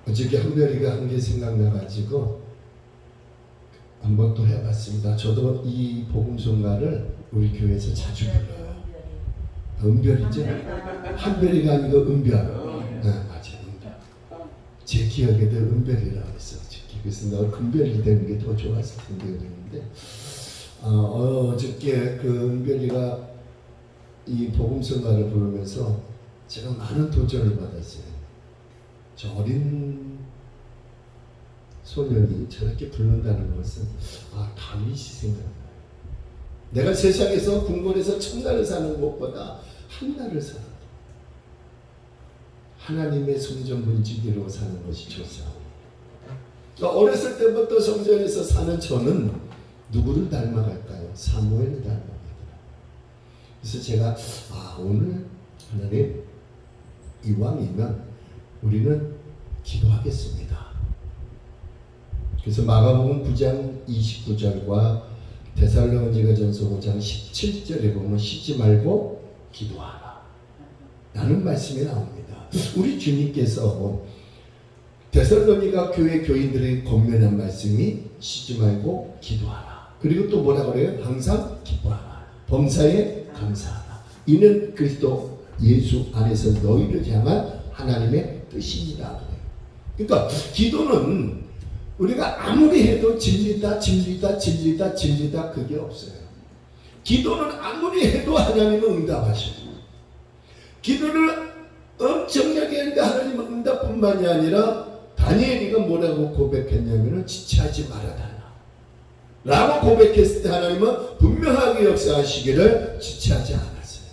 어저께 한별이가 한 게 생각나가지고 한번 또 해봤습니다. 저도 이 복음송가를 우리 교회에서 자주 불러요. 은별이죠? 한별이가 아니고 은별. 네, 맞아요. 은별. 제 기억에도 은별이라고 했어. 그래서 너 금별이 되는 게 더 좋았을 텐데 그랬는데 어저께 그 은별이가 이 복음송가를 부르면서 제가 많은 도전을 받았어요. 저 어린 소년이 저렇게 부른다는 것은 다윗이 생각나요. 내가 세상에서 궁궐에서 천날을 사는 것보다 한날을 살아도 하나님의 성전 문지기로 사는 것이 좋사옵니다. 어렸을 때부터 성전에서 사는 저는 누구를 닮아갈까요? 사무엘을 닮아가더라. 그래서 제가 오늘 하나님 이왕이면 우리는 기도하겠습니다. 그래서 마가복음 9장 29절과 데살로니가전서 5장 17절에 보면 쉬지 말고 기도하라 라는 말씀이 나옵니다. 우리 주님께서 데살로니가 교회 교인들의 권면한 말씀이 쉬지 말고 기도하라. 그리고 또 뭐라 그래요? 항상 기뻐하라. 범사에 감사하라. 이는 그리스도 예수 안에서 너희를 향한 하나님의 뜻입니다. 그러니까 기도는 우리가 아무리 해도 진리다 그게 없어요. 기도는 아무리 해도 하나님은 응답하셔요. 기도를 엄청나게 했는데 하나님은 응답뿐만이 아니라 다니엘이가 뭐라고 고백했냐면 지체하지 말아달라 라고 고백했을 때 하나님은 분명하게 역사하시기를 지체하지 않았어요.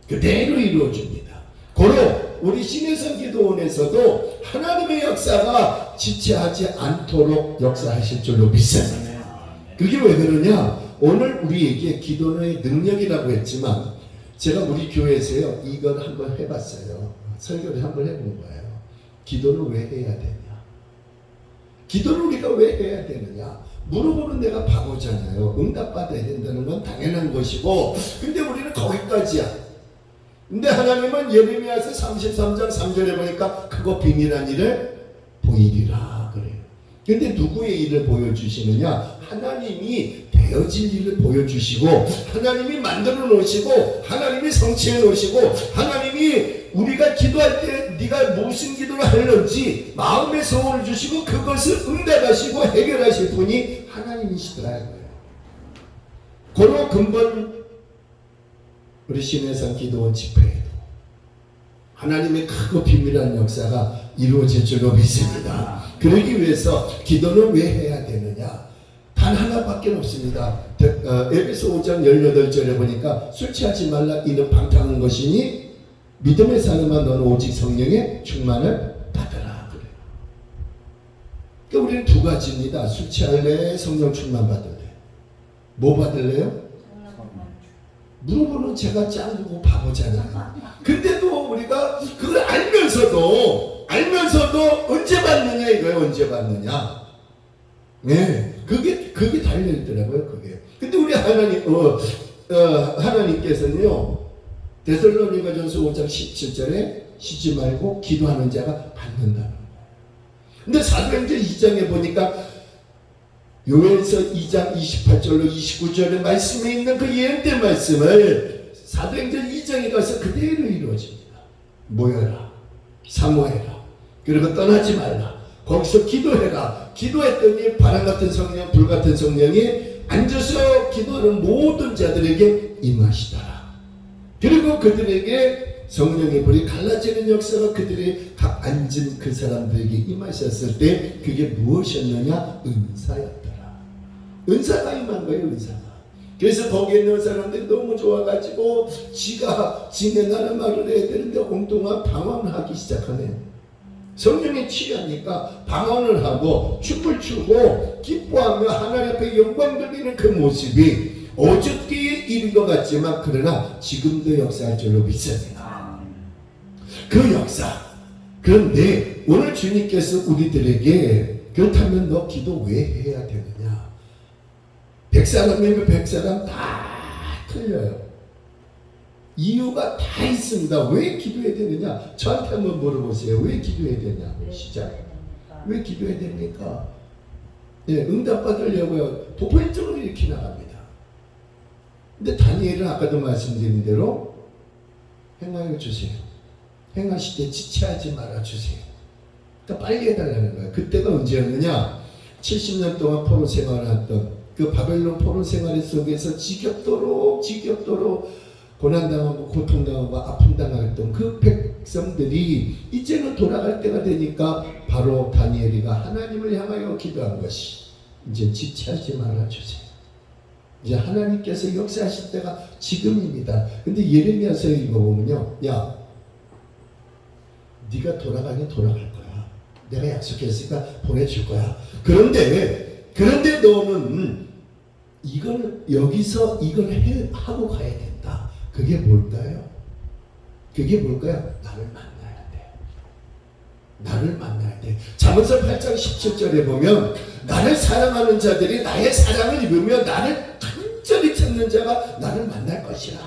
그대로 이루어집니다. 고로 우리 신혜성 기도원에서도 하나님의 역사가 지체하지 않도록 역사하실 줄로 믿습니다. 그게 왜 그러냐? 오늘 우리에게 기도의 능력이라고 했지만 제가 우리 교회에서요 이걸 한번 해봤어요. 설교를 한번 해본 거예요. 기도를 왜 해야 되냐? 기도를 우리가 왜 해야 되느냐? 물어보는 내가 바보잖아요. 응답받아야 된다는 건 당연한 것이고 근데 우리는 거기까지야. 근데 하나님은 예레미야서 33장 3절에 보니까 그거 비밀한 일을 보이리라 그래요. 근데 누구의 일을 보여주시느냐? 하나님이 되어질 일을 보여주시고 하나님이 만들어 놓으시고 하나님이 성취해 놓으시고 하나님이 우리가 기도할 때 네가 무슨 기도를 하는지 마음의 소원을 주시고 그것을 응답하시고 해결하실 분이 하나님이시더라고요. 그런 근본 우리 신혜상 기도원 집회에도 하나님의 크고 비밀한 역사가 이루어질 줄로 믿습니다. 그러기 위해서 기도는 왜 해야 되느냐? 단 하나밖에 없습니다. 에베소 5장 18절에 보니까 술 취하지 말라 이는 방탕한 것이니 믿음의 사람아 너는 오직 성령의 충만을 받으라 그래요. 그러니까 우리는 두 가지입니다. 술 취할래? 성령 충만 받을래? 뭐 받을래요? 물어보는 제가 짱구고 바보잖아요. 근데도 우리가 그걸 알면서도 언제 받느냐 이거예요. 언제 받느냐. 네, 그게 달려있더라고요. 그게. 근데 우리 하나님께서는요 데살로니가전서 5장 17절에 쉬지 말고 기도하는 자가 받는다는 거예요. 근데 사도행전 2장에 보니까 요엘서 2장 28절로 29절의 말씀에 있는 그 예언된 말씀을 사도행전 2장에 가서 그대로 이루어집니다. 모여라, 사모해라, 그리고 떠나지 말라, 거기서 기도해라. 기도했더니 바람 같은 성령, 불 같은 성령이 앉아서 기도하는 모든 자들에게 임하시더라. 그리고 그들에게 성령의 불이 갈라지는 역사가 그들의 각 앉은 그 사람들에게 임하셨을 때 그게 무엇이었느냐? 은사였더라. 은사가 임한 거예요. 은사가. 그래서 거기에 있는 사람들이 너무 좋아가지고 지가 지내나는 말을 해야 되는데 온동안 방언하기 시작하네요. 성령에 취하니까 방언을 하고 춤을 추고 기뻐하며 하나님 앞에 영광 돌리는 그 모습이 어저께의 일인 것 같지만 그러나 지금도 역사할 줄로 믿습니다. 그 역사. 그런데 오늘 주님께서 우리들에게 그렇다면 너 기도 왜 해야 되느냐? 100사람이면 100사람 다 틀려요. 이유가 다 있습니다. 왜 기도해야 되느냐? 저한테 한번 물어보세요. 왜 기도해야 되냐? 시작. 왜 기도해야 됩니까? 예, 응답받으려고요. 보편적으로 이렇게 나갑니다. 근데 다니엘은 아까도 말씀드린 대로 행하여 주세요. 행하실 때 지체하지 말아 주세요. 그러니까 빨리 해달라는 거예요. 그때가 언제였느냐? 70년 동안 포로 생활을 했던 그 바벨론 포로 생활 속에서 지겹도록 고난당하고 고통당하고 아픔당했던 그 백성들이 이제는 돌아갈 때가 되니까 바로 다니엘이가 하나님을 향하여 기도한 것이 이제 지체하지 말아주세요. 이제 하나님께서 역사하실 때가 지금입니다. 근데 예레미야서 읽어보면요, 야, 네가 돌아가긴 돌아갈 거야. 내가 약속했으니까 보내줄 거야. 그런데 너는 이걸 여기서 이걸 하고 가야 된다. 그게 뭘까요? 나를 만나야 돼. 나를 만나야 돼. 잠언서 8장 17절에 보면 나를 사랑하는 자들이 나의 사랑을 입으며 나를 간절히 찾는 자가 나를 만날 것이라.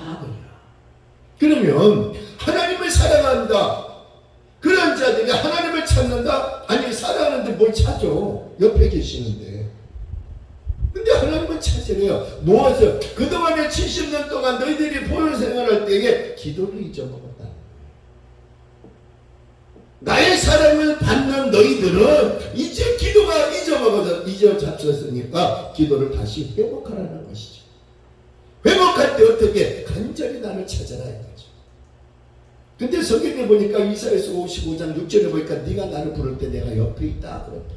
그러면 하나님을 사랑한다. 그런 자들이 하나님을 찾는다? 아니, 사랑하는데 뭘 찾아? 옆에 계시는데. 근데 하나님은 찾으래요. 무엇을? 그동안에 70년 동안 너희들이 포로 생활할 때에 기도를 잊어먹었다. 나의 사랑을 받는 너희들은 이제 기도가 잊어잡혔으니까 기도를 다시 회복하라는 것이죠. 회복할 때 어떻게? 간절히 나를 찾아라 이거죠. 근데 성경에 보니까 이사야서 55장 6절에 보니까 네가 나를 부를 때 내가 옆에 있다 그럽니다.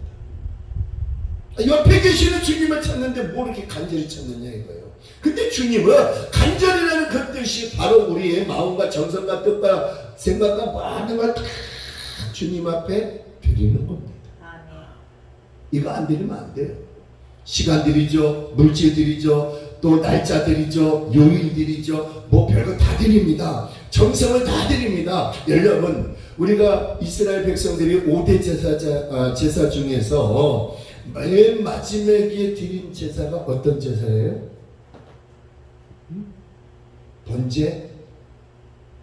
옆에 계시는 주님을 찾는데 뭐 이렇게 간절히 찾느냐 이거예요. 근데 주님은 간절이라는 그 뜻이 바로 우리의 마음과 정성과 뜻과 생각과 모든 걸 다 주님 앞에 드리는 겁니다. 이거 안 드리면 안 돼요. 시간 드리죠, 물질 드리죠, 또 날짜 드리죠, 요일 드리죠, 뭐 별거 다 드립니다. 정성을 다 드립니다. 여러분, 우리가 이스라엘 백성들이 5대 제사 중에서 맨 마지막에 드린 제사가 어떤 제사예요? 번제?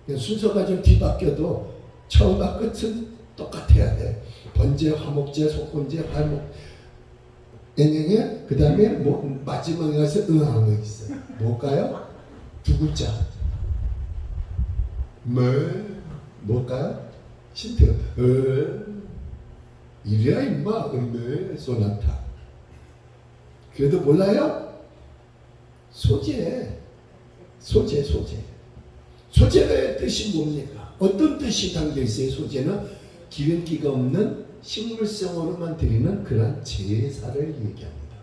순서가 좀 뒤바뀌어도 처음과 끝은 똑같아야 돼. 번제, 화목제, 속건제, 화목, 그 다음에 뭐 마지막에 가서 응하는 거 있어요. 뭘까요? 두 글자. 뭘까요? 힌트. 이래야 임마. 소나타. 그래도 몰라요? 소재의 뜻이 뭡니까? 어떤 뜻이 담겨 있어요? 소재는 기름기가 없는 식물성으로만 드리는 그런 제사를 얘기합니다.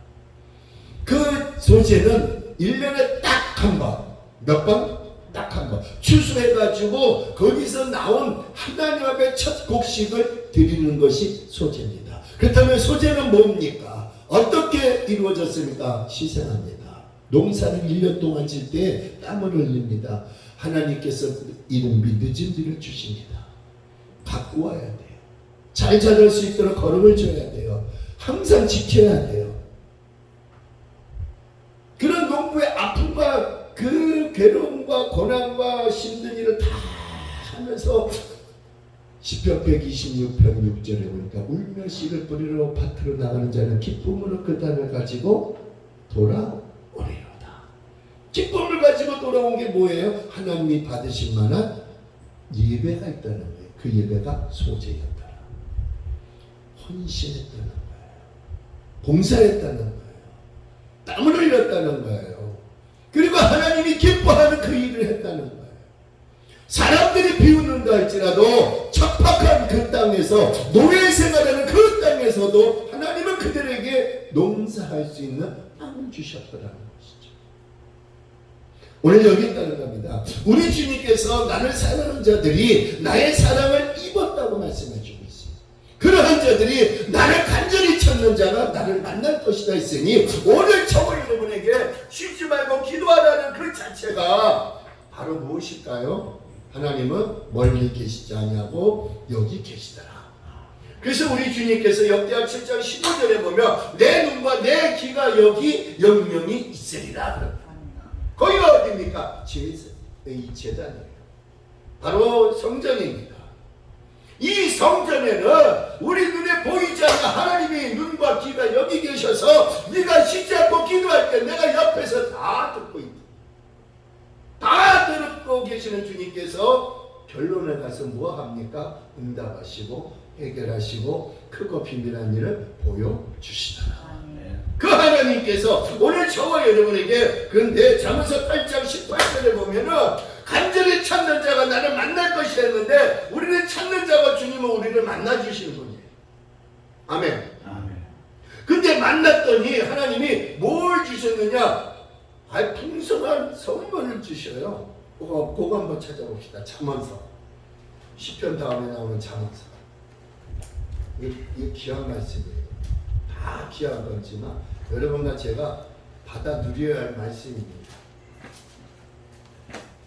그 소재는 1년에 딱 한 번. 몇 번? 딱 한 번. 추수해가지고 거기서 나온 하나님 앞에 첫 곡식을 드리는 것이 소재입니다. 그렇다면 소재는 뭡니까? 어떻게 이루어졌습니까? 희생합니다. 농사를 1년 동안 질 때 땀을 흘립니다. 하나님께서 이른비 늦은 비를 주십니다. 갖고 와야 돼요. 잘 자랄 수 있도록 걸음을 줘야 돼요. 항상 지켜야 돼요. 그런 농부의 아픔과 그 괴로움과 고난과 힘든 일을 다 하면서 시편 126편 6절에 보니까 울며 씨를 뿌리러 밭으로 나가는 자는 기쁨으로 그 땅을 가지고 돌아오리로다. 기쁨을 가지고 돌아온 게 뭐예요? 하나님이 받으실 만한 예배가 있다는 거예요. 그 예배가 소재였더라. 헌신했다는 거예요. 봉사했다는 거예요. 땀을 흘렸다는 거예요. 그리고 하나님이 기뻐하는 그 일을 했다는 거예요. 사람들이 비웃는다 할지라도 척박한 그 땅에서 노예 생활하는 그 땅에서도 하나님은 그들에게 농사할 수 있는 땅을 주셨더라는 것이죠. 오늘 여기 있다는 겁니다. 우리 주님께서 나를 사랑하는 자들이 나의 사랑을 입었다고 말씀해 주고 있습니다. 그러한 자들이 나를 간절히 찾는 자가 나를 만날 것이다 했으니 오늘 저와 여러분에게 쉬지 말고 기도하라는 그 자체가 바로 무엇일까요? 하나님은 멀리 계시지 아니하고 여기 계시더라. 그래서 우리 주님께서 역대하 7장 15절에 보면 내 눈과 내 귀가 여기 영영이 있으리라. 거기가 어디입니까? 이 제단이에요. 바로 성전입니다. 이 성전에는 우리 눈에 보이지 않는 그러다가 하나님이 눈과 귀가 여기 계셔서 네가 쉬지 않고 기도할 때 내가 옆에서 다 듣고 있다. 다 듣고 계시는 주님께서 결론에 가서 뭐 합니까? 응답하시고 해결하시고 크고 비밀한 일을 보여주시더라. 그 하나님께서 오늘 저와 여러분에게 근데 잠언서 8장 18절에 보면은 간절히 찾는 자가 나를 만날 것이라 했는데 우리는 찾는 자가 주님은 우리를 만나주시는 분이에요. 아멘. 근데 만났더니 하나님이 뭘 주셨느냐? 풍성한 선물을 주셔요. 그거 한번 찾아봅시다. 잠언서. 시편 다음에 나오는 잠언서. 이게 귀한 말씀이에요. 다 귀한 거지만 여러분과 제가 받아 누려야 할 말씀입니다.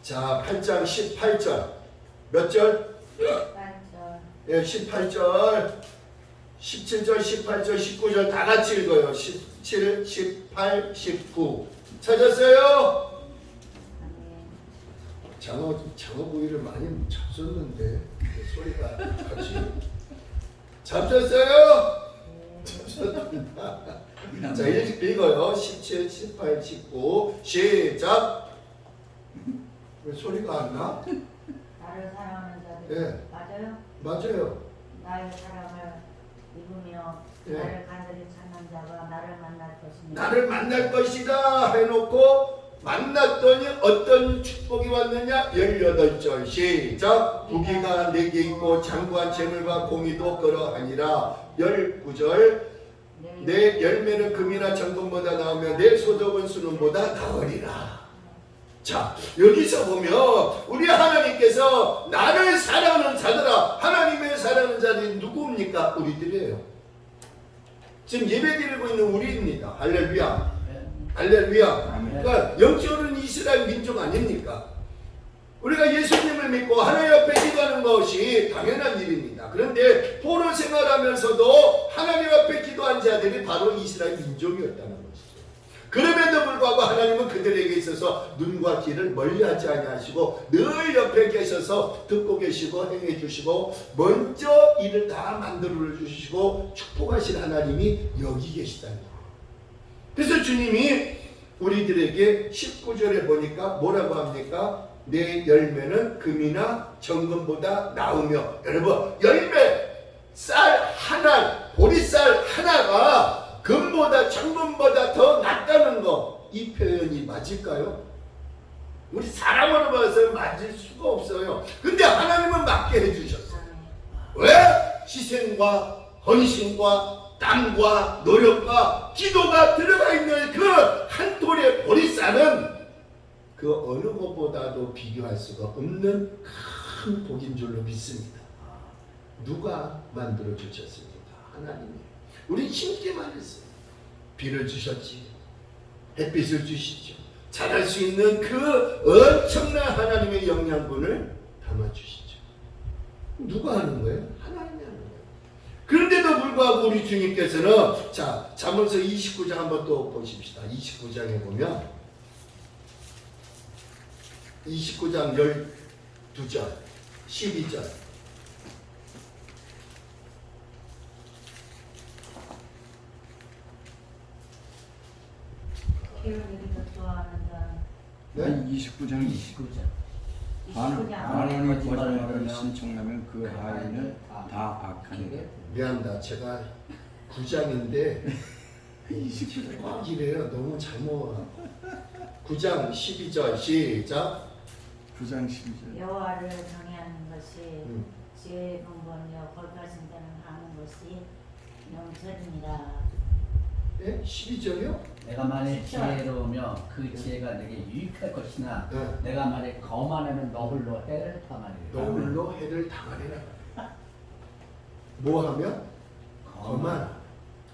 자, 8장 18절. 몇 절? 18절. 예, 18절. 17절, 18절, 19절 다 같이 읽어요. 17, 18, 19. 찾았어요? 장어 구이를 많이 잡섰는데 소리가 같이 잡혔어요? 잡혔습니다. 자, 읽어요. 17, 18, 19 시작. 왜 소리가 안 나? 나를 사랑하는 자들. 예. 맞아요? 맞아요. 나의 사랑을 입으며 예. 나를 간절히 찾는 자가 나를 만날 것입니다. 나를 만날 것이다 해놓고 만났더니 어떤 축복이 왔느냐? 18절 시작. 부귀가 내게 있고 장구한 재물과 공의도 그러하니라. 19절 내 열매는 금이나 정금보다 나오며 내 소득은 수는보다 나으리라. 자, 여기서 보면 우리 하나님께서 나를 사랑하는 자들아, 하나님의 사랑하는 자들이 누구입니까? 우리들이에요. 지금 예배드리고 있는 우리입니다. 할렐루야. 할렐루야. 그러니까 영적으로는 이스라엘 민족 아닙니까? 우리가 예수님을 믿고 하나님 앞에 기도하는 것이 당연한 일입니다. 그런데 포로 생활하면서도 하나님 앞에 기도한 자들이 바로 이스라엘 민족이었다는 것이죠. 그럼에도 불구하고 하나님은 그들에게 있어서 눈과 귀를 멀리하지 아니하시고 늘 옆에 계셔서 듣고 계시고 행해 주시고 먼저 일을 다 만들어 주시고 축복하신 하나님이 여기 계시다는 거예요. 그래서 주님이 우리들에게 19절에 보니까 뭐라고 합니까? 내 열매는 금이나 정금보다 나으며, 여러분 열매 쌀 하나, 보리쌀 하나가 금보다 정금보다 더 낫다는 거, 이 표현이 맞을까요? 우리 사람으로 봐서 맞을 수가 없어요. 근데 하나님은 맞게 해주셨어요. 왜? 희생과 헌신과 땀과 노력과 기도가 들어가 있는 그 한 톨의 보리쌀은 그 어느 것보다도 비교할 수가 없는 큰 복인 줄로 믿습니다. 누가 만들어 주셨습니까? 하나님이. 우리 힘있게 말했어요. 비를 주셨지, 햇빛을 주시죠. 자랄 수 있는 그 엄청난 하나님의 영양분을 담아 주시죠. 누가 하는 거예요? 하나님이 하는 거예요. 그런데도 불구하고 우리 주님께서는, 자, 잠언서 29장 한번 또 보십시다. 29장에 보면 29장 12절 12절 기를 내기도 좋아하는 자. 네? 29장 29장. 하나님의 거짓말을 신청하면 그 아이는 다 악하니라. 미안합니다. 제가 9장인데 29장 이래요. 너무 잘못. 9장 12절 시작. 9장 12절. 여호와를 경외하는 것이 지혜의 근본이요 거룩하신 자는 하는 것이 명철입니다. 예? 12절이요? 내가 만일 지혜로우며 그 지혜가 내게 유익할 것이나 네. 내가 만일 거만하면 너홀로 해를 당하리라. 너홀로 해를 당하리라. 뭐 하면? 거만.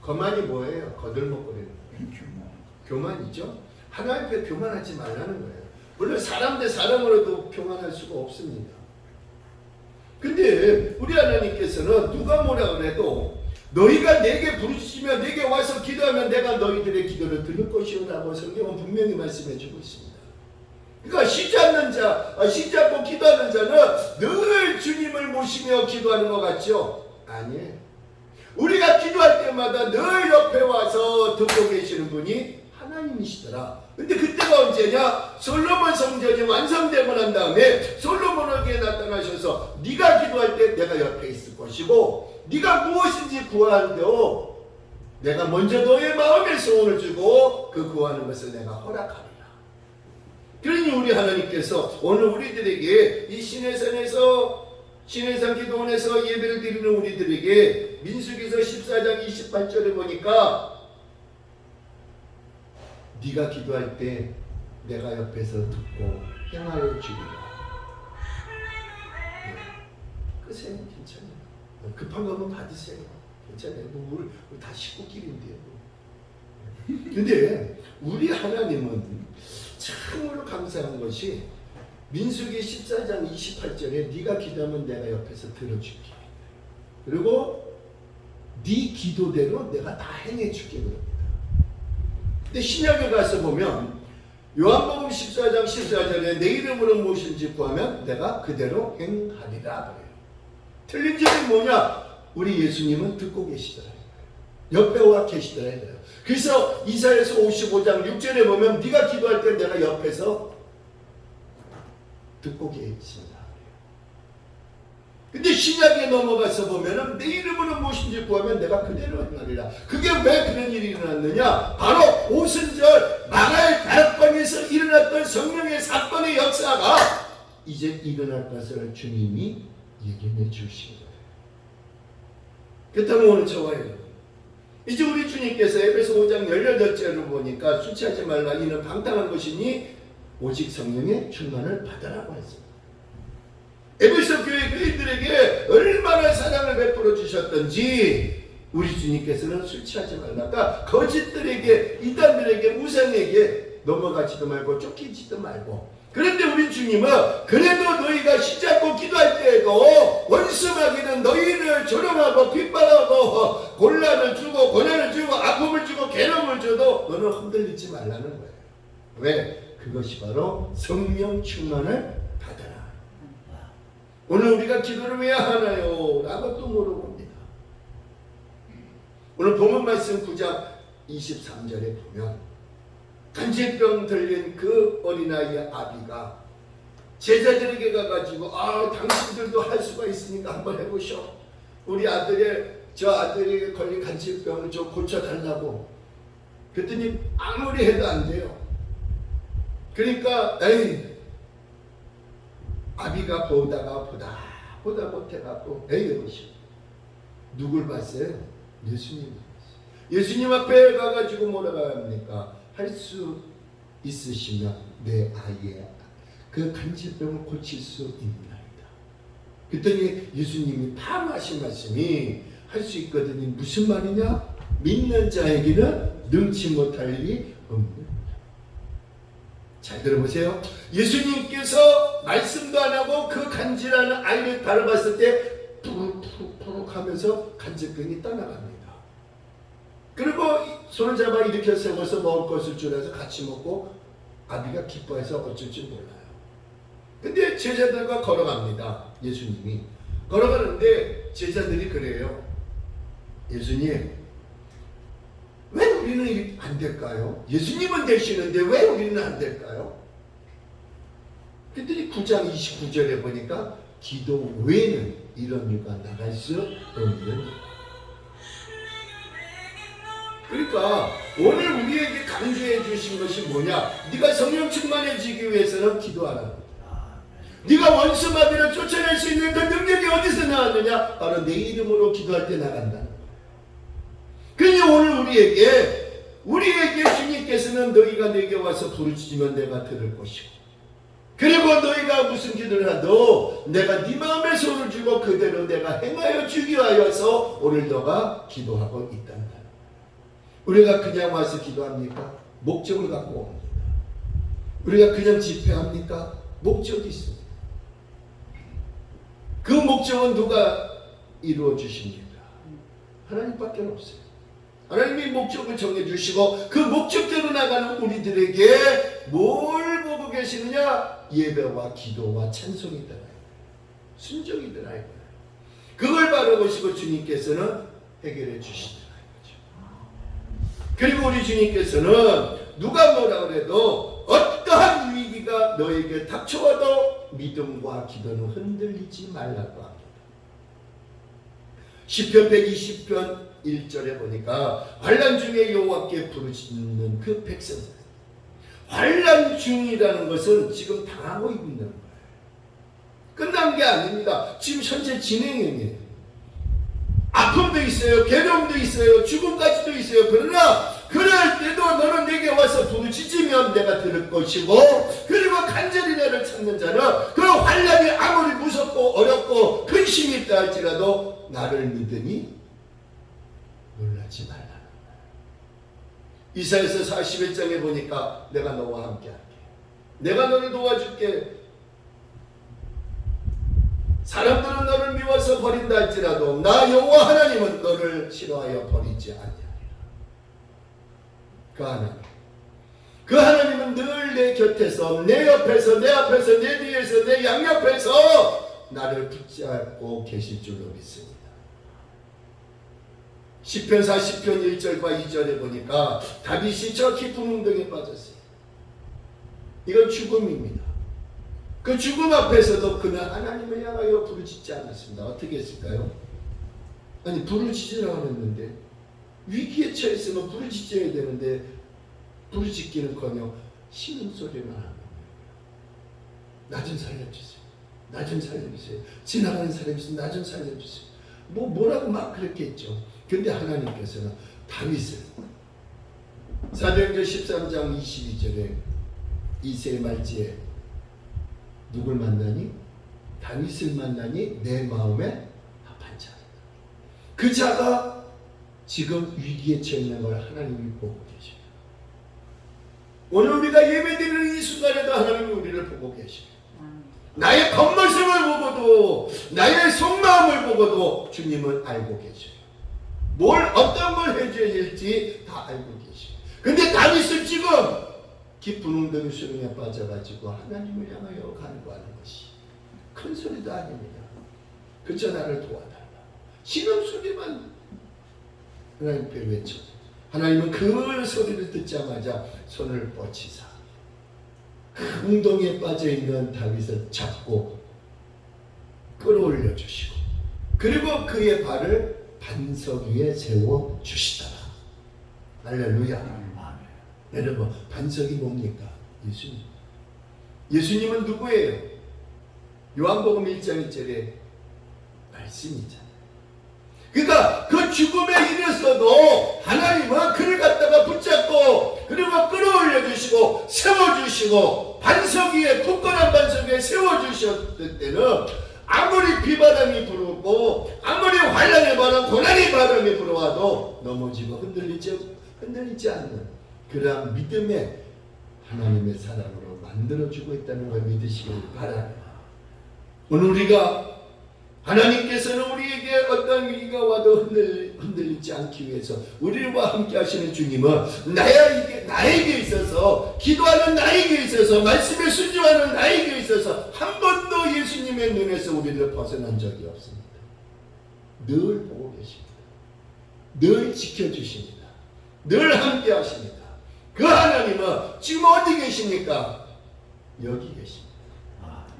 거만이 뭐예요? 거들먹거리는 거예요. 교만이죠. 하나님 앞에 교만하지 말라는 거예요. 물론 사람 대 사람으로도 교만할 수가 없습니다. 근데 우리 하나님께서는 누가 뭐라 그래도 너희가 내게 부르시며 내게 와서 기도하면 내가 너희들의 기도를 들을 것이오라고 성경은 분명히 말씀해 주고 있습니다. 그러니까 쉬지 않는 자, 쉬지 않고 기도하는 자는 늘 주님을 모시며 기도하는 것 같죠? 아니에요. 우리가 기도할 때마다 늘 옆에 와서 듣고 계시는 분이 하나님이시더라. 근데 그때가 언제냐? 솔로몬 성전이 완성되고 난 다음에 솔로몬에게 나타나셔서 네가 기도할 때 내가 옆에 있을 것이고 네가 무엇인지 구하는데요 내가 먼저 너의 마음에 소원을 주고 그 구하는 것을 내가 허락하리라. 그러니 우리 하나님께서 오늘 우리들에게 이 신해산 기도원에서 예배를 드리는 우리들에게 민수기서 14장 28절에 보니까 네가 기도할 때 내가 옆에서 듣고 행하여 주리라. 끄세요. 괜찮아요. 급한 거면 받으세요. 괜찮아요. 우리 다 식구끼리인데요. 근데 우리 하나님은 참으로 감사한 것이 민수기 14장 28절에 네가 기도하면 내가 옆에서 들어줄게. 그리고 네 기도대로 내가 다 행해줄게 그럽니다. 근데 신약에 가서 보면 요한복음 14장 14절에 내 이름으로 무엇인지 구하면 내가 그대로 행하리라 그래요. 틀린 점이 뭐냐? 우리 예수님은 듣고 계시더라. 옆에 와 계시더라. 그래서 이사야서 55장 6절에 보면 네가 기도할 때 내가 옆에서 듣고 계신다. 근데 신약에 넘어가서 보면은 내 이름으로 무엇인지 구하면 내가 그대로 행하리라. 그게 왜 그런 일이 일어났느냐? 바로 오순절 마가의 다락방에서 일어났던 성령의 사건의 역사가 이제 일어날 것을 주님이 예견해 주신 거예요. 그렇다면 오늘 저와 여러분, 이제 우리 주님께서 에베소 5장 18절을 보니까 술 취하지 말라 이는 방탕한 것이니 오직 성령의 충만을 받으라고 했습니다. 에베소 교회 교인들에게 얼마나 사랑을 베풀어 주셨던지 우리 주님께서는 술 취하지 말라가 거짓들에게 이단들에게 우상에게 넘어가지도 말고 쫓기지도 말고. 그런데 우리 주님은 그래도 너희가 시잡고 기도할 때에도 원수마귀는 너희를 조롱하고 핍박하고 곤란을 주고 고난을 주고 아픔을 주고 괴로움을 줘도 너는 흔들리지 말라는 거예요. 왜? 그것이 바로 성령 충만을 받아라. 오늘 우리가 기도를 왜 하나요? 라고 또 물어봅니다. 오늘 본문 말씀 9장 23절에 보면 간질병 들린 그 어린아이의 아비가 제자들에게 가가지고 당신들도 할 수가 있으니까 한번 해보셔. 우리 저 아들이 걸린 간질병을 좀 고쳐달라고. 그랬더니 아무리 해도 안 돼요. 그러니까 아비가 보다 못해갖고 해보셔. 누굴 봤어요? 예수님 봤어요. 예수님 앞에 가가지고 뭐라고 합니까? 할 수 있으시면 내 아이의 그 간질병을 고칠 수 있나이다. 그랬더니 예수님이 바로 하신 말씀이 할 수 있거든요. 무슨 말이냐? 믿는 자에게는 능치 못할 일이 없는. 잘 들어보세요. 예수님께서 말씀도 안 하고 그 간질하는 아이를 바라봤을 때 푸룩푸룩 하면서 간질병이 떠나갑니다. 그리고 손을 잡아 일으켜 세워서 먹을 것을 주라서 같이 먹고 아비가 기뻐해서 어쩔 줄 몰라요. 근데 제자들과 걸어갑니다. 예수님이 걸어가는데 제자들이 그래요. 예수님, 왜 우리는 안 될까요? 예수님은 되시는데 왜 우리는 안 될까요? 그랬더니 9장 29절에 보니까 기도 외에는 이런 이유가 나갈 수 없는. 그러니까 오늘 우리에게 강조해 주신 것이 뭐냐? 네가 성령 충만해지기 위해서는 기도하라. 네가 원수마귀를 쫓아낼 수 있는 그 능력이 어디서 나왔느냐? 바로 내 이름으로 기도할 때 나간다. 그러니 오늘 우리에게 주님께서는 너희가 내게 와서 부르짖으면 내가 들을 것이고, 그리고 너희가 무슨 기도를 하도 내가 네 마음에 손을 주고 그대로 내가 행하여 주기 위하여서 오늘 너가 기도하고 있단다. 우리가 그냥 와서 기도합니까? 목적을 갖고 옵니다. 우리가 그냥 집회합니까? 목적이 있습니다. 그 목적은 누가 이루어 주십니까? 하나님밖에 없어요. 하나님이 목적을 정해주시고 그 목적대로 나가는 우리들에게 뭘 보고 계시느냐? 예배와 기도와 찬송이더라. 순종이더라. 그걸 바라보시고 주님께서는 해결해 주시더라 이거죠. 그리고 우리 주님께서는 누가 뭐라 그래도 어떠한 위기가 너에게 닥쳐와도 믿음과 기도는 흔들리지 말라고 합니다. 시편 120편 1절에 보니까 환난 중에 여호와께 부르짖는 그 백성들, 환난 중이라는 것은 지금 당하고 있는 거예요. 끝난 게 아닙니다. 지금 현재 진행형이에요. 아픔도 있어요, 괴로움도 있어요, 죽음까지도 있어요. 그러나 그럴 때도 너는 내게 와서 부르짖으면 내가 들을 것이고, 그리고 간절히 나를 찾는 자는 그 환난이 아무리 무섭고 어렵고 근심이 있다 할지라도 나를 믿으니 놀라지 말라는 거예요. 이사야서 41장에 보니까 내가 너와 함께 할게, 내가 너를 도와줄게, 사람들은 너를 미워서 버린다 할지라도 나 여호와 하나님은 너를 싫어하여 버리지 아니하리라. 그 하나님은 늘 내 곁에서, 내 옆에서, 내 앞에서, 내 뒤에서, 내 양옆에서 나를 붙잡고 계실 줄로 믿습니다. 시편 40편 1절과 2절에 보니까 다윗이 저 깊은 운동에 빠졌어요. 이건 죽음입니다. 그 죽음 앞에서도 그는 하나님을 향하여 부르짖지 않았습니다. 어떻게 했을까요? 아니, 부르짖으라고 했는데, 위기에 처했으면 부르짖어야 되는데 부르짖기는커녕 신음소리만 하는 거예요. 나 좀 살려주세요, 나 좀 살려주세요, 지나가는 사람이 있으면 나 좀 살려주세요, 뭐라고 막 그랬겠죠. 근데 하나님께서는 다윗을 사도행전 13장 22절에 이새의 말지에 누굴 만나니? 다윗을 만나니 내 마음에 합한 자. 그 자가 지금 위기에 처해 있는 걸 하나님이 보고 계십니다. 오늘 우리가 예배드리는 이 순간에도 하나님이 우리를 보고 계십니다. 나의 겉모습을 보고도, 나의 속마음을 보고도 주님은 알고 계셔요. 어떤 걸 해줘야 될지 다 알고 계십니다. 근데 다윗은 지금 깊은 웅덩이 수렁에 빠져가지고 하나님을 향하여 간구하는 것이 큰 소리도 아닙니다. 그저 나를 도와달라, 신음소리만 하나님께 외쳐. 하나님은 그 소리를 듣자마자 손을 뻗치사 그 웅덩이에 빠져있는 다윗을 잡고 끌어올려 주시고, 그리고 그의 발을 반석 위에 세워 주시더라. 할렐루야. 여러분, 반석이 뭡니까? 예수님. 예수님은 누구예요? 요한복음 1장 1절에 말씀이잖아요. 그러니까 그 죽음에 이르러서도 하나님은 그를 갖다가 붙잡고 그리고 끌어올려 주시고 세워주시고 반석 위에, 굳건한 반석 위에 세워주셨을 때는 아무리 비바람이 불고 아무리 환난의 바람, 고난의 바람이 불어와도 넘어지고 흔들리지 않는 그러한 믿음의 하나님의 사랑으로 만들어주고 있다는 걸 믿으시길 바랍니다. 오늘 우리가 하나님께서는 우리에게 어떤 위기가 와도 흔들리지 않기 위해서 우리와 함께 하시는 주님은 나에게 있어서, 기도하는 나에게 있어서, 말씀에 순종하는 나에게 있어서 한 번도 예수님의 눈에서 우리를 벗어난 적이 없습니다. 늘 보고 계십니다. 늘 지켜주십니다. 늘 함께 하십니다. 그 하나님은 지금 어디 계십니까? 여기 계십니다.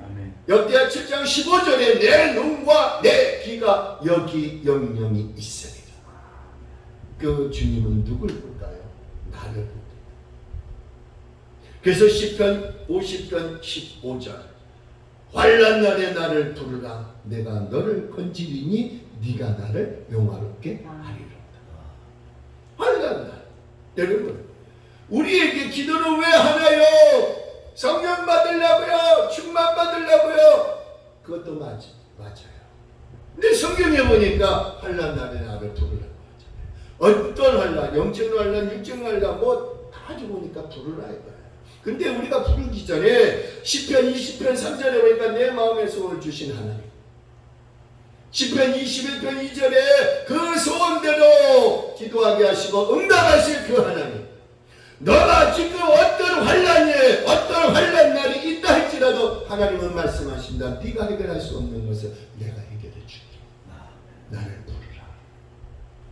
아멘. 역대하 7장 15절에 내 눈과 내 귀가 여기 영영이 있으리라. 그 주님은 누굴 볼까요? 나를 봅니다. 그래서 시편 50편 15절, 환난 날에 나를 부르라, 내가 너를 건지리니 네가 나를 영화롭게 하리로다. 환난 날. 여러분, 우리에게 기도를 왜 하나요? 성령 받으려고요? 충만 받으려고요? 그것도 맞아요. 근데 성경에 보니까 환난 날에 나를 부르라고 하잖아요. 어떤 환난, 영적 환난, 육적 환난 다 죽으니까 부르라 이거예요. 근데 우리가 부르기 전에 시편 20편 3절에 보니까 내 마음에 소원을 주신 하나님, 시편 21편 2절에 그 소원대로 기도하게 하시고 응답하실 그 하나님, 너가 지금 어떤 환난 날이 있다 할지라도 하나님은 말씀하신다. 네가 해결할 수 없는 것을 내가 해결해 줄게. 나를 부르라.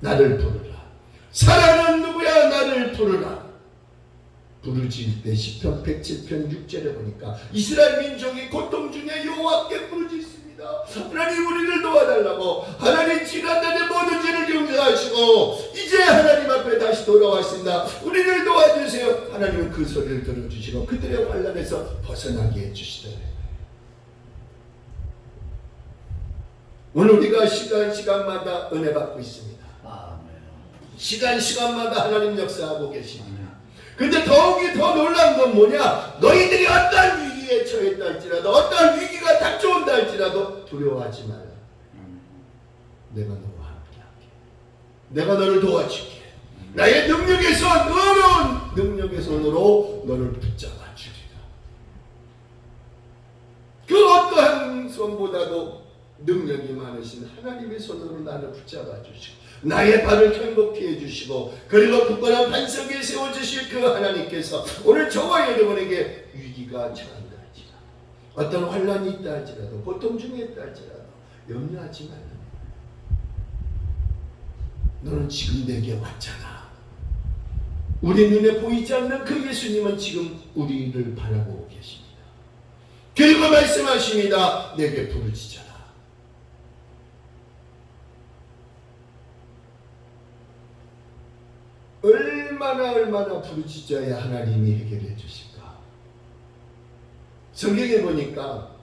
나를 부르라. 살아는 누구야? 나를 부르라. 부르짖을 때 시편 107편 6절에 보니까 이스라엘 민족이 고통 중에 여호와께 부르짖습니다. 하나님 우리를 도와달라고. 하나님 지난날의 모든 죄를 용서하시고 이제 하나님 앞에 다시 돌아왔습니다. 우리를 도와주세요. 하나님은 그 소리를 들어주시고 그들의 환난에서 벗어나게 해주시더래요. 오늘 우리가 시간마다 은혜 받고 있습니다. 시간마다 하나님 역사하고 계십니다. 근데 더욱이 더 놀라운 건 뭐냐? 너희들이 어떠한 위기에 처했다 할지라도 어떠한 위기가 닥쳐온다 할지라도 두려워하지 말라. 내가 너와 함께할게. 내가 너를 도와줄게. 나의 능력에서 너는 능력의 손으로 너를 붙잡아 주리라. 그 어떠한 손보다도 능력이 많으신 하나님의 손으로 나를 붙잡아 주시고 나의 발을 견고히 해주시고 그리고 굳건한 반석에 세워주실 그 하나님께서 오늘 저와 여러분에게 위기가 처한다 할지라도 어떤 환난이 있다 할지라도 고통 중에 있다 할지라도 염려하지 말라. 너는 지금 내게 왔잖아. 우리 눈에 보이지 않는 그 예수님은 지금 우리를 바라보고 계십니다. 그리고 말씀하십니다. 내게 부르짖어라. 얼마나 부르짖어야 하나님이 해결해 주실까? 성경에 보니까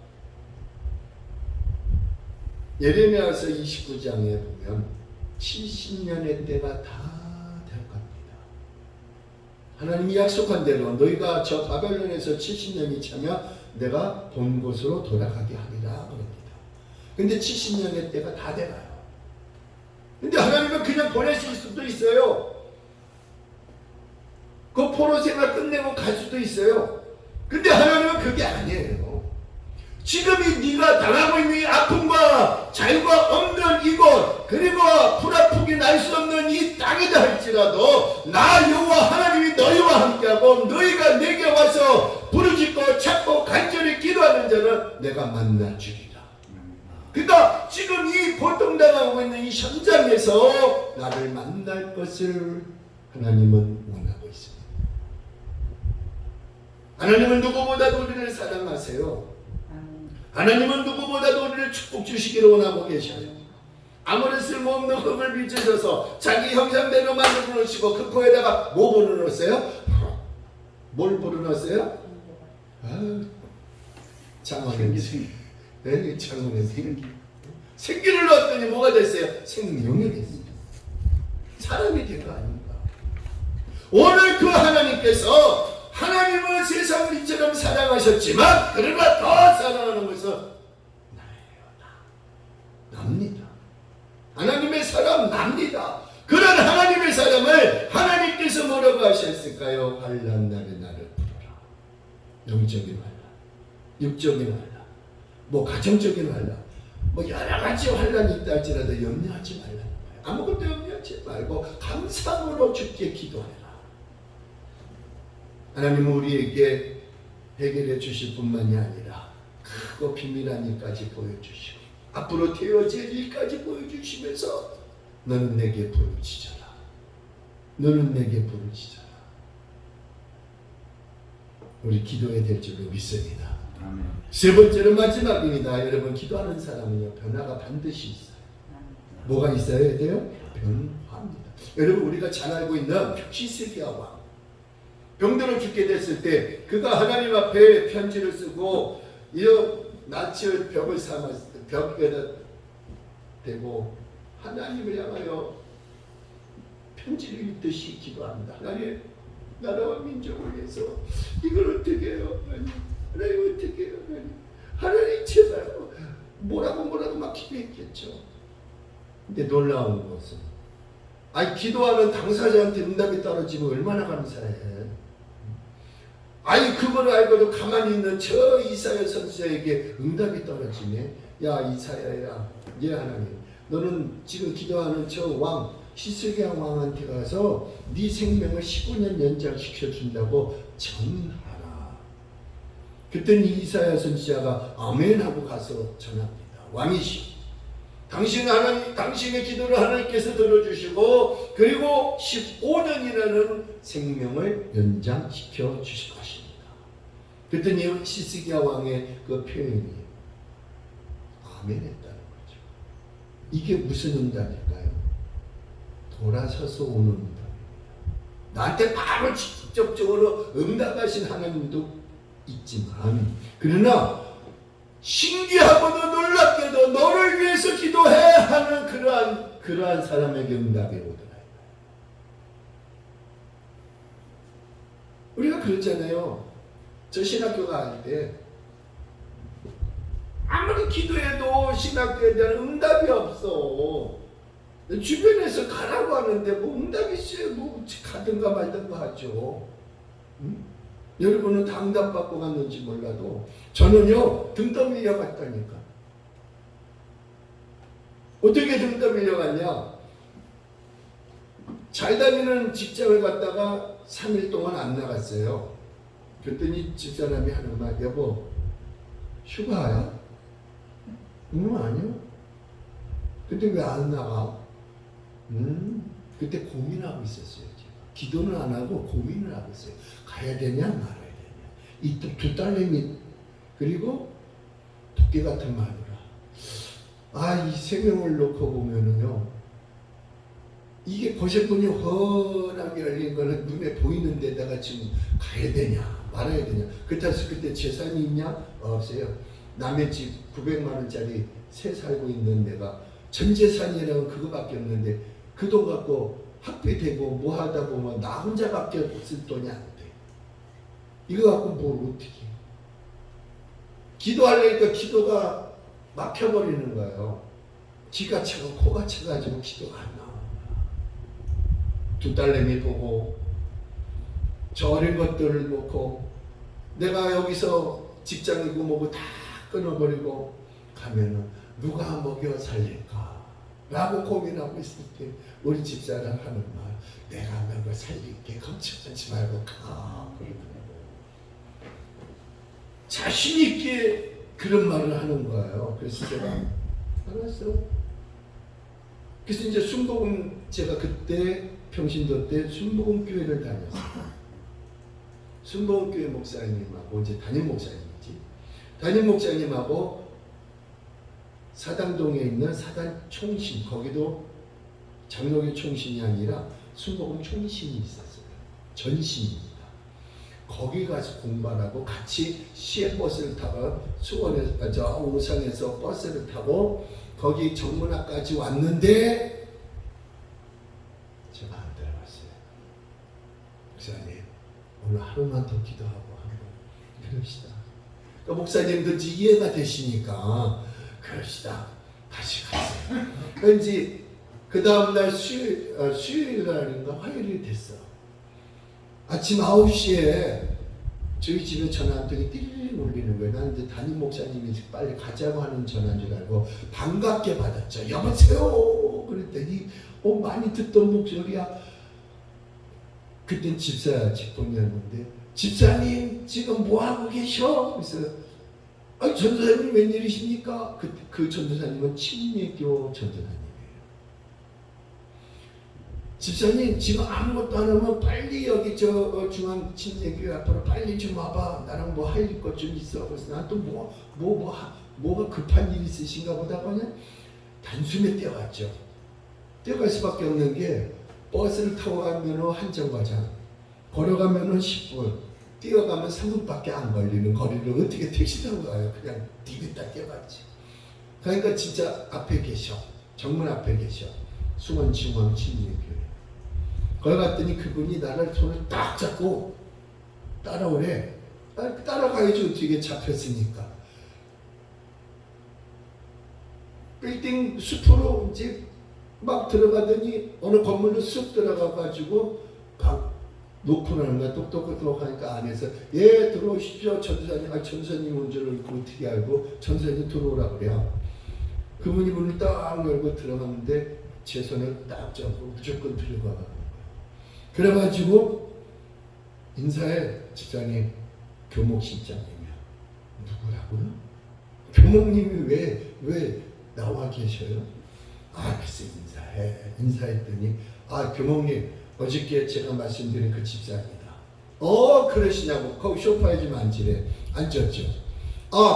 예레미야서 29장에 보면 70년의 때가 다 될 겁니다. 하나님이 약속한 대로 너희가 저 바벨론에서 70년이 차면 내가 본 곳으로 돌아가게 하리라 그럽니다. 근데 70년의 때가 다 돼가요. 근데 하나님은 그냥 보내실 수도 있어요. 그 포로 생활 끝내고 갈 수도 있어요. 근데 하나님은 그게 아니에요. 지금이 네가 당하고 있는 이 아픔과 자유가 없는 이곳 그리고 풀아프기 날 수 없는 이 땅이다 할지라도 나 여호와 하나님이 너희와 함께하고 너희가 내게 와서 부르짖고 찾고 간절히 기도하는 자는 내가 만나주리라. 그러니까 지금 이 고통당하고 있는 이 현장에서 나를 만날 것을 하나님은 원하고 있습니다. 하나님은 누구보다도 우리를 사랑하세요. 하나님은 누구보다도 우리를 축복 주시기를 원하고 계셔요. 아무런 쓸모없는 흙을 빚으셔서 자기 형상대로 만들어 놓으시고 그 코에다가 뭐 불어넣었어요? 뭘 불어넣었어요? 장원의 생기를 넣었더니 뭐가 됐어요? 생명이 됐어요. 사람이 된 거 아닙니까? 오늘 그 하나님께서 하나님은 세상을 이처럼 사랑하셨지만 그러나 더 사랑하는 것은 나예요. 납니다. 하나님의 사랑 납니다. 그런 하나님의 사랑을 하나님께서 뭐라고 하셨을까요? 환난 날에 나를 부르라. 영적인 환난, 육적인 환난, 뭐 가정적인 환난, 뭐 여러 가지 환난이 있다 할지라도 염려하지 말라는 거예요. 아무것도 염려하지 말고 감사함으로 주께 기도해라. 하나님은 우리에게 해결해 주실 뿐만이 아니라 크고 비밀한 일까지 보여주시고 앞으로 되어질 일까지 보여주시면서 너는 내게 부르짖어라. 너는 내게 부르짖어라. 우리 기도해야 될 줄로 믿습니다. 아멘. 세 번째로 마지막입니다. 여러분 기도하는 사람은요 변화가 반드시 있어요. 뭐가 있어야 돼요? 변화입니다. 여러분 우리가 잘 알고 있는 히스기야 왕 병들어 죽게 됐을 때 그가 하나님 앞에 편지를 쓰고 이 낯을 벽을 삼았을 때 벽에다 대고 하나님을 향하여 편지를 읽듯이 기도합니다. 하나님 나라와 민족을 위해서 이걸 어떻게 해요? 하나님 어떻게 해요? 하나님 제발 뭐라고 막 기도했겠죠. 근데 놀라운 것은 기도하는 당사자한테 응답이 떨어지면 얼마나 감사해. 그걸 알고도 가만히 있는 저 이사야 선지자에게 응답이 떨어지네. 야 이사야야, 예 하나님, 너는 지금 기도하는 저 왕 히스기야 왕한테 가서 네 생명을 15년 연장시켜 준다고 전하라. 그랬더니 이사야 선지자가 아멘 하고 가서 전합니다. 왕이시 당신의 기도를 하나님께서 들어주시고 그리고 15년이라는 생명을 연장시켜 주실 것입니다. 그랬더니 시스기야 왕의 그 표현이 아멘했다는 거죠. 이게 무슨 응답일까요? 돌아서서 오는 응답입니다. 나한테 바로 직접적으로 응답하신 하나님도 있지만 그러나 신기하고도 놀랍게도 너를 위해서 기도해 하는 그러한 사람에게 응답이 오더라. 우리가 그랬잖아요. 저 신학교 갈 때 아무리 기도해도 신학교에 대한 응답이 없어. 주변에서 가라고 하는데 뭐 응답이 있어요. 뭐 가든가 말든가 하죠. 응? 여러분은 다 응답받고 갔는지 몰라도 저는요 등 떠밀려 갔다니까. 어떻게 등 떠밀려 갔냐? 잘 다니는 직장을 갔다가 3일 동안 안 나갔어요. 그랬더니 집사람이 하는 말, 여보 휴가야? 아니요. 근데 왜 안 나가? 그때 고민하고 있었어요. 제가. 기도는 안 하고 고민을 하고 있어요. 가야 되냐 말아야 되냐. 이 두 딸내미 그리고 토끼 같은 마누라. 이 세 명을 놓고 보면은요. 이게 거실문이 훤하게 열린 거는 눈에 보이는 데다가 지금 가야 되냐 말아야 되냐. 그렇다고 그때 재산이 있냐? 없어요. 남의 집 900만 원짜리 새 살고 있는 내가 전 재산이라고 그거밖에 없는데 그 돈 갖고 학비 되고 뭐 하다 보면 나 혼자밖에 쓸 돈이 안 돼. 이거 갖고 뭘 어떻게 해. 기도하려니까 기도가 막혀버리는 거예요. 귀가 차고 코가 차가지고 기도가 안 나와. 두 딸내미 보고 저 어린 것들을 놓고 내가 여기서 직장이고 뭐고 다 끊어버리고 가면은 누가 먹여 살릴까 라고 고민하고 있을 때 우리 집사람 하는 말, 내가 먹여 살릴게 걱정하지 말고 가. 자신 있게 그런 말을 하는 거예요. 그래서 제가 알았어. 그래서 이제 순복음, 제가 그때 평신도 때 순복음교회를 다녔어요. 순복음교회 목사님하고 이제 담임 목사님이지. 담임 목사님하고 사당동에 있는 사단 총신, 거기도 장로교 총신이 아니라 순복음 총신이 있었어요. 전신입니다. 거기 가서 공부하라고 같이 시외버스를 타고 수원에서 저 오산에서 버스를 타고 거기 정문학까지 왔는데 제가 안 들어갔어요. 목사님 오늘 하루만 더 기도하고 한번 그럽시다. 그러니까 목사님도 이해가 되시니까 그럽시다. 다시 갔어요. 왠지 그 다음날 수요일 날인가 화요일이 됐어. 아침 9시에 저희 집에 전화 한 통이 띠리링 울리는 거예요. 나는 이제 담임 목사님이 빨리 가자고 하는 전화인 줄 알고 반갑게 받았죠. 여보세요. 그랬더니 많이 듣던 목소리야. 그땐 집사 직분이었는데 집사님 지금 뭐하고 계셔? 그래서 전도사님 웬일이십니까? 그 전도사님은 침례교 전도사님이에요. 집사님 지금 아무것도 안 하면 빨리 여기 저 중앙 침례교회 앞으로 빨리 좀 와봐. 나랑 뭐 할 것 좀 있어. 그래서 난 또 뭐가 급한 일이 있으신가 보다 보니 단숨에 뛰어갔죠. 뛰어갈 수밖에 없는 게 버스를 타고 가면 한 정거장, 걸어가면 10분, 뛰어가면 3분밖에 안 걸리는 거리를 어떻게 택시 타고 가요? 그냥 디귿다 뛰어갔지. 그러니까 진짜 앞에 계셔. 정문 앞에 계셔. 수원 중앙 침례교회. 거기 갔더니 그분이 나를 손을 딱 잡고 따라오래. 따라가야지 어떻게 잡혔으니까. 빌딩 숲으로 이제 막 들어가더니 어느 건물로 쑥 들어가가지고 방 놓고 나는 거야. 똑똑똑 하니까 안에서 예 들어오십시오. 전도사님. 전도사님 온 줄 어떻게 알고 전도사님 들어오라 그래요. 그분이 문을 딱 열고 들어갔는데 제 손을 딱 잡고 무조건 들어가. 그래가지고 인사해. 집사님 교목실장님이야. 누구라고요? 교목님이 왜 나와 계셔요? 글쎄 인사했더니 교목님 어저께 제가 말씀드린 그 집사입니다. 그러시냐고. 거기 소파에 좀 앉았죠.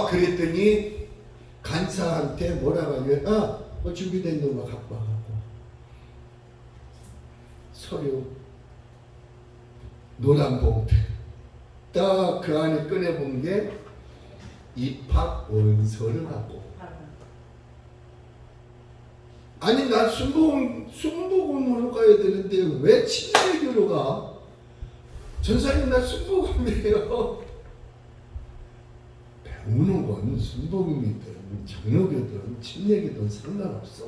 그랬더니 간사한테 뭐라고 하냐면 준비된 거 갖고 와갖고 서류 노란 봉투 딱 그 안에 꺼내본 게 입학 원서를 갖고. 아니 나 순복음으로 가야 되는데 왜 친례교로 가? 전사님 나 순복음이에요. 배우는 건 순복음이든 장로교든 친례교든 상관없어.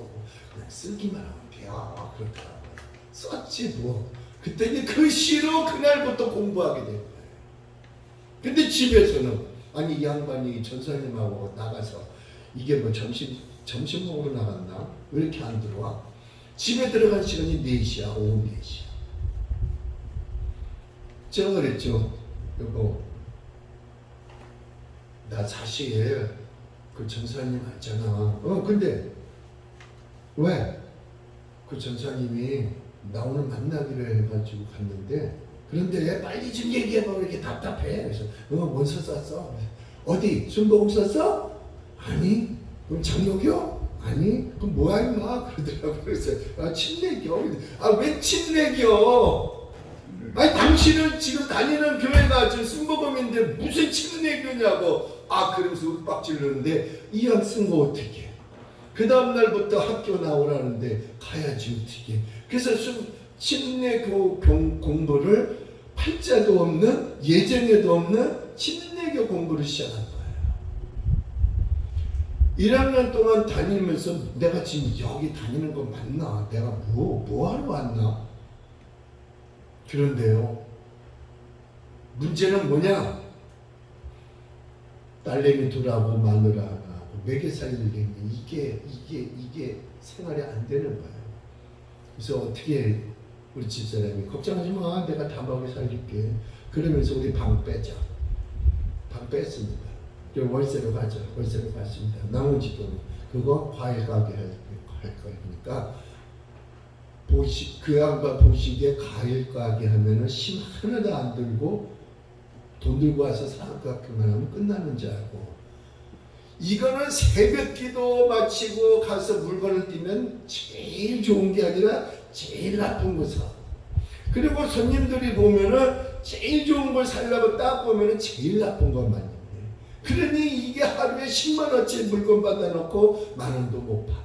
그냥 쓰기만 하면 돼요. 그렇더라고요. 썼지 뭐. 그때는 그 시로 그날부터 공부하게 된 거예요. 근데 집에서는 이 양반이 전사님하고 나가서 이게 뭐 점심 먹으러 나갔나? 왜 이렇게 안 들어와? 집에 들어간 시간이 4시야, 오후 4시야. 제가 그랬죠. 여보, 나 사실 그 전사님 알잖아. 근데 왜? 그 전사님이 나 오늘 만나기로 해가지고 갔는데 그런데 빨리 좀 얘기해봐. 이렇게 답답해. 그래서 원서 썼어. 어디? 순복음 썼어? 아니. 그럼 장로교? 아니. 그럼 뭐야 임마? 그러더라고요. 그래서 친례교. 왜 친례교? 당신은 지금 다니는 교회가 지금 순복음인데 무슨 친례교냐고. 그러면서 윽박질르는데 이 약 쓴 거 어떻게? 그 다음날부터 학교 나오라는데 가야지 어떻게. 그래서 친례교 공부를 팔자도 없는 예정에도 없는 친례교 공부를 시작한 거예요. 1학년 동안 다니면서 내가 지금 여기 다니는 거 맞나? 내가 뭐 하러 왔나? 그런데요. 문제는 뭐냐? 딸내미 둘하고 마누라 하나하고 매개 살리려니 이게 생활이 안 되는 거예요. 그래서 어떻게 우리 집사람이 걱정하지 마. 내가 다 먹여 살릴게. 그러면서 우리 방 빼자. 방 뺐습니다. 월세로 가자. 월세로 갔습니다. 나머지 돈 그거 과일 가게 할 거니까 그 양반 보시기에 과일 가게 하면은 심 하나도 안 들고 돈 들고 와서 사업학교만 하면 끝나는 줄 알고 이거는 새벽 기도 마치고 가서 물건을 띄면 제일 좋은 게 아니라 제일 나쁜 거 사. 그리고 손님들이 보면은 제일 좋은 걸 살려고 딱 보면은 제일 나쁜 것만 있네. 그러니 이게 하루에 10만 원치 물건 받아놓고 10,000원도 못 팔아.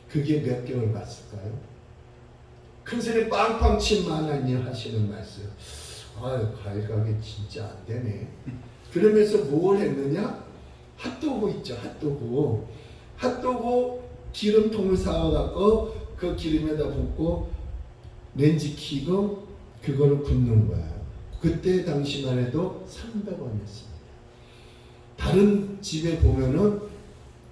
그게 몇 개월 갔을까요? 큰소리 빵빵 친 만화님 하시는 말씀. 과일 가게 진짜 안 되네. 그러면서 뭘 했느냐? 핫도그 있죠, 핫도그. 핫도그 기름통을 사와갖고 그 기름에다 붓고 렌즈 키고 그거를 굽는 거야. 그때 당시만 해도 300원이었습니다. 다른 집에 보면은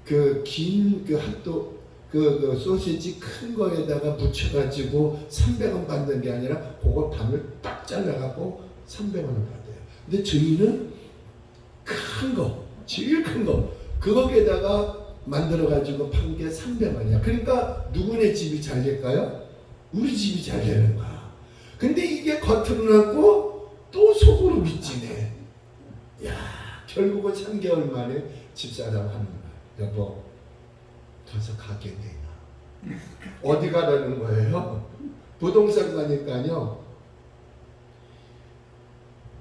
그 긴 그 핫도그 그 소시지 큰 거에다가 묻혀가지고 300원 받는 게 아니라 그거 반을 딱 잘라갖고 300원을 받아요. 근데 저희는 큰 거, 제일 큰 거, 그거에다가 만들어가지고 판 게 300원이야. 그러니까 누구네 집이 잘 될까요? 우리 집이 잘 되는 거야. 근데 이게 겉으로 났고 또 속으로 미치네. 야, 결국은 3개월 만에 집사람 하는 거야. 여보, 가서 가게 내놔. 어디 가라는 거예요? 부동산 가니까요.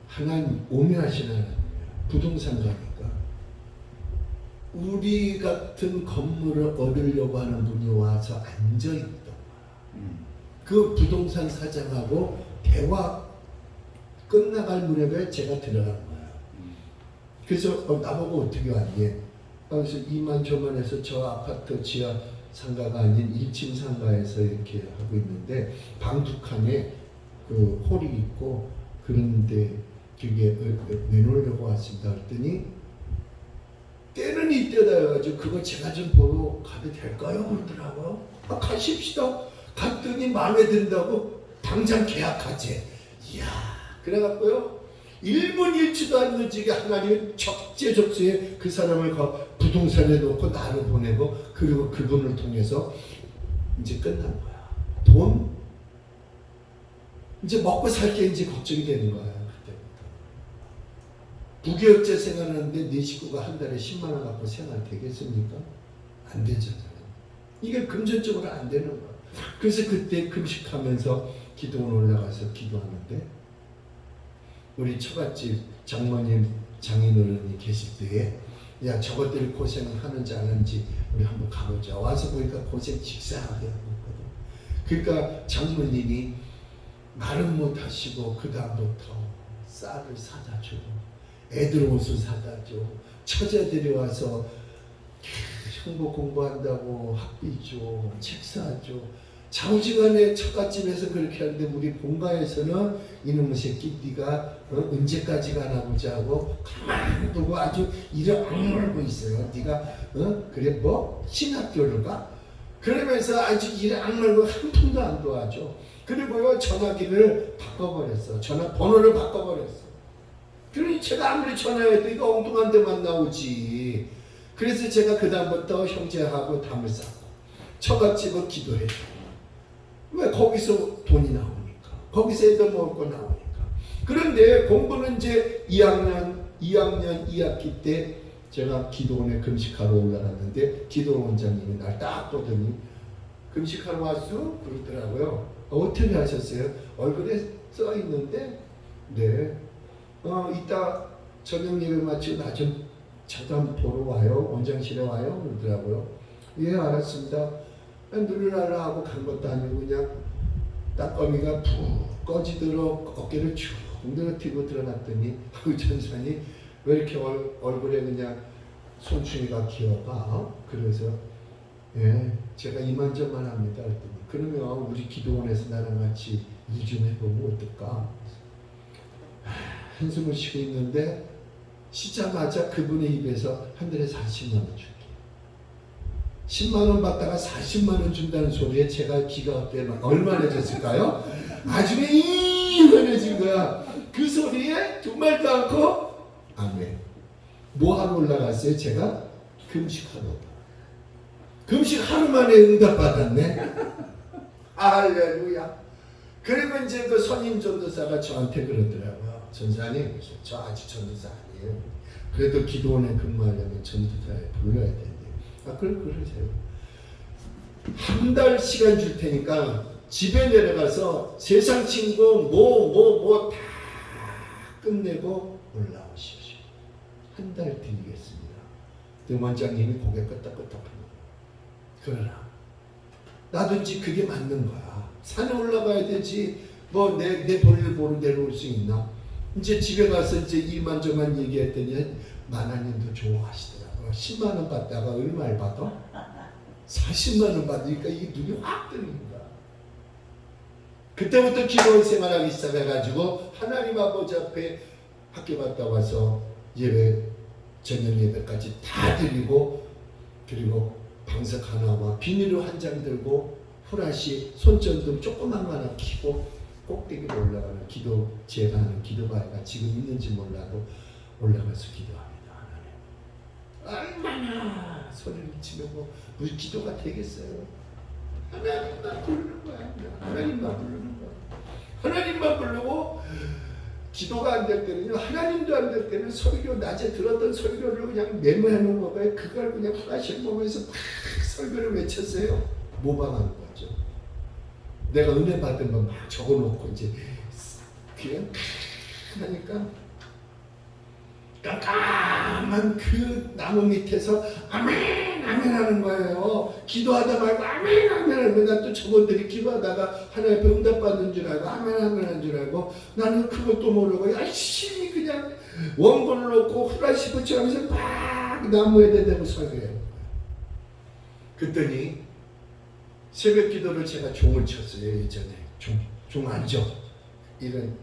하나님 오묘하신 하나님이에요. 부동산 가니까 우리 같은 건물을 얻으려고 하는 분이 와서 앉아있던 거야. 그 부동산 사장하고 대화 끝나갈 무렵에 제가 들어간 거야. 그래서 나보고 어떻게 왔니? 그래서 이만 저만해서 저 아파트 지하 상가가 아닌 1층 상가에서 이렇게 하고 있는데 방 두 칸에 그 홀이 있고 그런데 그게 내놓으려고 왔습니다. 그랬더니 때는 이때다 해가지고 그거 제가 좀 보러 가도 될까요? 그러더라고요. 가십시다. 갔더니 마음에 든다고 당장 계약하지. 이야, 그래갖고요. 1분 1초도 안 늦게 하나님이 적재적소에 그 사람을 부동산에 놓고 나를 보내고 그리고 그분을 통해서 이제 끝난 거야. 돈 이제 먹고 살 게 이제 걱정이 되는 거야. 그때부터 부교육자 생활하는데 네 식구가 한 달에 10만 원 갖고 생활 되겠습니까? 안 되잖아요. 이게 금전적으로 안 되는 거야. 그래서 그때 금식하면서 기도원 올라가서 기도하는데 우리 처갓집 장모님 장인어른이 계실 때에 야 저것들이 고생을 하는지 안 하는지 우리 한번 가보자. 와서 보니까 고생 직사하게 하고 있거든. 그러니까 장모님이 말은 못하시고 그 다음부터 쌀을 사다 주고 애들 옷을 사다 주고 처자들이 와서 형부 공부한다고 학비 줘, 책 사줘. 좌우지간에 처갓집에서 그렇게 하는데 우리 본가에서는 이놈의 새끼 네가 언제까지 가나 보자 하고 가만히 두고 아주 이를 악물고 있어요. 네가 그래 뭐 신학교를 가? 그러면서 아주 이를 악물고 한 푼도 안 도와줘. 그리고요 전화기를 바꿔버렸어. 전화번호를 바꿔버렸어. 그러니 제가 아무리 전화해도 이거 엉뚱한 데만 나오지. 그래서 제가 그 다음부터 형제하고 담을 쌓고 처갓집을 기도해줘. 왜? 거기서 돈이 나오니까. 거기서 애들 먹을 거 나오니까. 그런데 공부는 이제 2학년 2학기 때 제가 기도원에 금식하러 올라갔는데 기도원 원장님이 날 딱 보더니 금식하러 왔어? 그러더라고요. 어떻게 하셨어요? 얼굴에 써 있는데 네. 이따 저녁 예배 마치고 나 좀 잠깐 보러 와요. 원장실에 와요. 그러더라고요. 예 알았습니다. 누르라라 하고 간 것도 아니고 그냥 딱거미가 푹 꺼지도록 어깨를 쭉 늘어뜨리고 들어갔더니 전사님 왜 이렇게 얼굴에 그냥 손충이가 기어가? 그래서 예 제가 이만저만 합니다. 그랬더니 그러면 우리 기도원에서 나랑 같이 일 좀 해보면 어떨까? 한숨을 쉬고 있는데 쉬자마자 그분의 입에서 한 달에 40만 원 줄게. 10만 원 받다가 40만 원 준다는 소리에 제가 기가 얼마나졌을까요? 아주 이만해진 거야. 그 소리에 두 말도 않고 아멘. 뭐 하러 올라갔어요? 제가 금식하러. 금식 하루 만에 응답 받았네. 할렐루야. 그리고 이제 그 선임 전도사가 저한테 그러더라고요. 전사님, 저 아직 전도사 아니에요. 그래도 기도원에 근무하려면 전도사에 불러야 되는데. 그러세요. 한 달 시간 줄 테니까 집에 내려가서 세상 친구 뭐 다 끝내고 올라오십시오. 한 달 드리겠습니다. 원장님이 고개 끄덕끄덕합니다. 그러나 나도 이제 그게 맞는 거야. 산에 올라가야 되지. 뭐 내 볼일 보러 내려올 수 있나? 이제 집에 가서 이제 이만저만 얘기했더니 만화님도 좋아하시더라고요. 10만 원 받다가 얼마를 받아? 40만 원 받으니까 이게 눈이 확 뜨는 거야. 그때부터 기도원 생활하기 시작해가지고 하나님 아버지 앞에 학교 갔다 와서 예배 저녁 예배까지 다 드리고 그리고 방석 하나와 비닐로 한 장 들고 후라시 손전등 조그만 거 하나 켜고 꼭대기로 올라가는 기도 제가 하는 기도바위가 지금 있는지 몰라도 올라가서 기도합니다. 하나님 얼마나 소리를 치면 우리 기도가 되겠어요? 하나님만 부르는 거야. 하나님만 부르는 거야. 하나님만 부르고 기도가 안 될 때는요. 하나님도 안 될 때는 설교 낮에 들었던 설교를 그냥 메모해놓은 거예요. 그걸 그냥 후라시를 보면서 막 설교를 외쳤어요. 모방하는 거죠. 내가 은혜 받은 거 막 적어놓고 이제 그냥 하니까 깜깜한 그 나무 밑에서 아멘 아멘 하는 거예요. 기도하다 말고 아멘 아멘 하는 거예요. 난 또 저분들이 기도하다가 하나님 응답 받는 줄 알고 아멘 아멘 하는 줄 알고 나는 그것도 모르고 열심히 그냥 원본을 놓고 후라시 붙여가면서 막 나무에 대대고 설교해요. 그랬더니 새벽 기도를 제가 종을 쳤어요. 예전에 종 알죠? 이런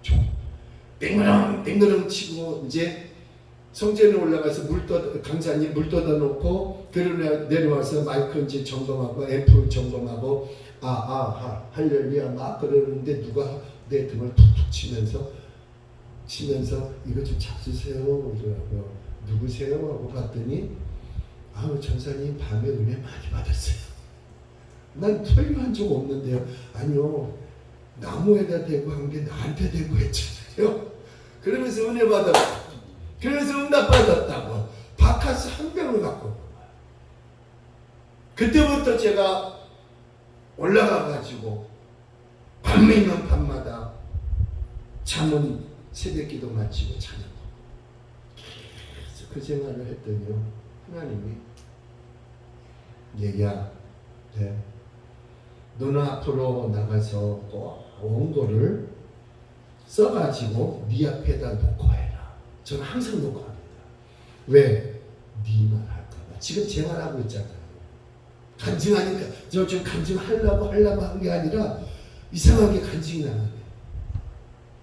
종 땡그렁 치고 이제 성전에 올라가서 강사님 물 떠다 놓고 내려와서 마이크 이제 점검하고 앰프 점검하고 할렐루야 막 그러는데 누가 내 등을 툭툭 치면서 이거 좀 잡수세요 그러더라고요. 누구세요? 하고 봤더니 아우 전사님 밤에 은혜 많이 받았어요. 난 설교한 적 없는데요. 아니요. 나무에다 대고 한 게 나한테 대고 했잖아요. 그러면서 은혜 받았고 그래서 응답 받았다고 바카스 한 병을 갖고 그때부터 제가 올라가가지고 밤이면 밤마다 잠은 새벽기도 마치고 자는 거. 그래서 그 생활을 했더니요 하나님이 얘야 네. 너는 앞으로 나가서 원고를 써가지고 네 앞에다 놓고 해라. 저는 항상 놓고 합니다. 왜? 네 말 할까봐. 지금 제 말하고 있잖아요. 간증하니까 저 지금 간증하려고 한 게 아니라 이상하게 간증이 나는 거예요.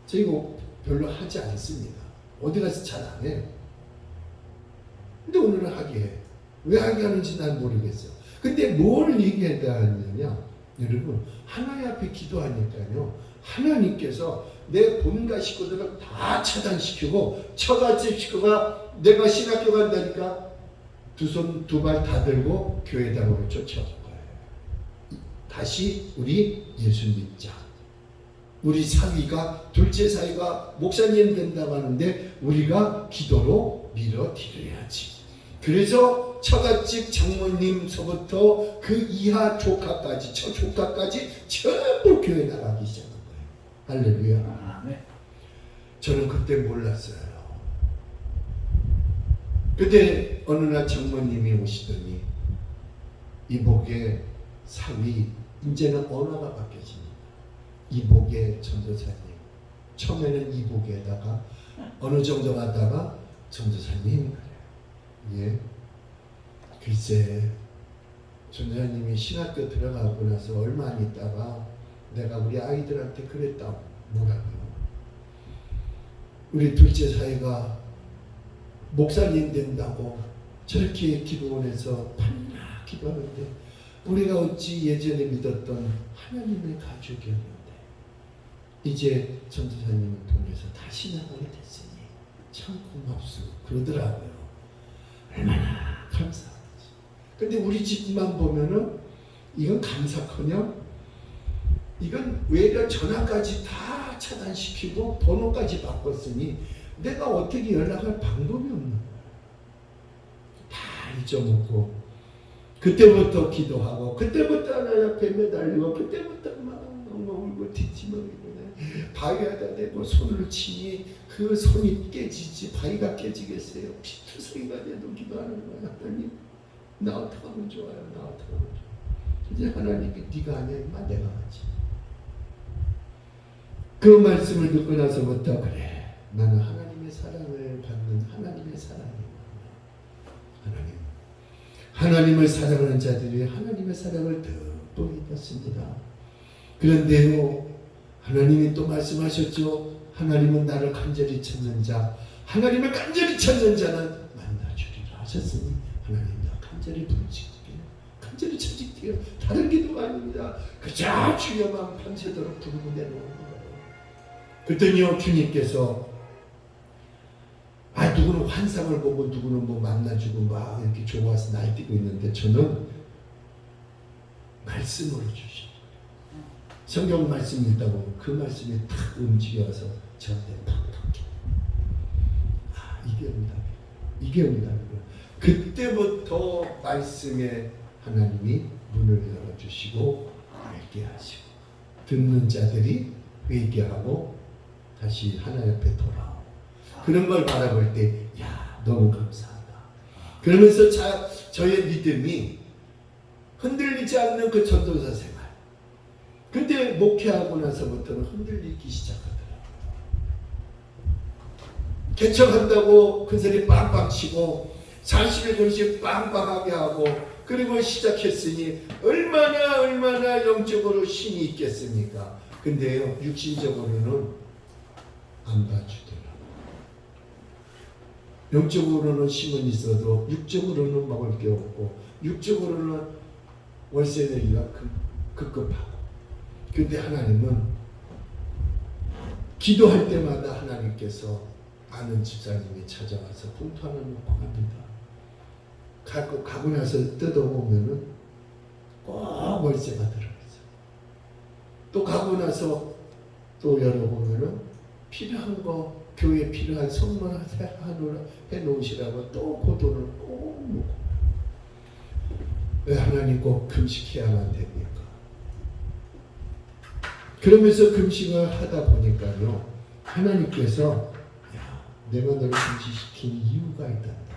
저 이거 별로 하지 않습니다. 어디 가서 잘 안 해요. 근데 오늘은 하게 해. 왜 하게 하는지 난 모르겠어요. 근데 뭘 얘기해야 하느냐? 여러분 하나님 앞에 기도하니까요. 하나님께서 내 본가 식구들을 다 차단시키고 처갓집 식구가 내가 신학교 간다니까 두 손 두 발 다 들고 교회당으로 쫓아온 거예요. 다시 우리 예수 믿자. 우리 사위가 둘째 사위가 목사님 된다고 하는데 우리가 기도로 밀어드려야지. 그래서 처갓집 장모님서부터 그 이하 조카까지 처조카까지 전부 교회 나가기 시작한 거예요. 할렐루야. 아멘. 저는 그때 몰랐어요. 그때 어느 날 장모님이 오시더니 이복의 사위 이제는 언어가 바뀌어집니다. 이복의 전도사님. 처음에는 이복에다가 어느 정도 하다가 전도사님 예. 글쎄 전도사님이 신학교 들어가고 나서 얼마 안 있다가 내가 우리 아이들한테 그랬다. 뭐라고요? 우리 둘째 사이가 목사님 된다고 저렇게 기도원에서 밤낮 기도하는데 우리가 어찌 예전에 믿었던 하나님의 가족이었는데 이제 전도사님을 통해서 다시 나가게 됐으니 참 고맙소 그러더라고요. 얼마나 감사하지. 근데 우리 집만 보면은 이건 감사커녕 이건 외려 전화까지 다 차단시키고 번호까지 바꿨으니 내가 어떻게 연락할 방법이 없는 거야. 다 잊어먹고 그때부터 기도하고 그때부터 하나님 앞에 매달리고 그때부터 막 울고 뒷짐을 바위에다 대고 손을 치니 그 손이 깨지지 바위가 깨지겠어요. 피투성이가 돼도 기도하는 거야. 하나님 나 어떻게 하면 좋아요. 나 어떻게 하면 좋아요. 이제 하나님이 네가 아니야 임마 내가 하지. 그 말씀을 듣고 나서부터 그래 나는 하나님의 사랑을 받는 하나님의 사랑이구나. 하나님을 사랑하는 자들이 하나님의 사랑을 듬뿍 입었습니다. 그런데요 하나님이 또 말씀하셨죠. 하나님은 나를 간절히 찾는 자 하나님을 간절히 찾는 자는 만나주리라 하셨으니 하나님 나 간절히 부르짖게요. 간절히 찾을게요. 다른 기도가 아닙니다. 그저 주여만 밤새도록 부르고 내려오는 거예요. 그랬더니요 주님께서 누구는 환상을 보고 누구는 뭐 만나주고 막 이렇게 좋아서 날뛰고 있는데 저는 말씀으로 주시고 성경 말씀 읽다 보면 그 말씀이 탁 움직여서 저한테 팍팍해. 이게 응답이에요. 이게 응답이에요. 그때부터 말씀에 하나님이 문을 열어주시고 알게 하시고 듣는 자들이 회개하고 다시 하나님 앞에 돌아오고 그런 걸 바라볼 때 야 너무 감사하다. 그러면서 저의 믿음이 흔들리지 않는 그 전도사 생활. 근데 목회하고 나서부터는 흔들리기 시작하더라고요. 개척한다고 큰소리 빵빵 치고 40일 금식 빵빵하게 하고 그리고 시작했으니 얼마나 영적으로 신이 있겠습니까? 근데요 육신적으로는 안 봐주더라고요. 영적으로는 힘은 있어도 육적으로는 먹을 게 없고 육적으로는 월세 내기가 급급하고 근데 하나님은 기도할 때마다 하나님께서 아는 집사님이 찾아와서 봉투 하나 놓고 갑니다. 가고 나서 뜯어보면은 꼭 월세가 들어있어. 또 가고 나서 또 열어보면은 필요한 거, 교회 필요한 선물 해놓으시라고 또 그 돈을 꼭 놓고. 왜 하나님 꼭 금식해야만 됩니까? 그러면서 금식을 하다 보니까요, 하나님께서 내가 너를 금식시킨 이유가 있단다.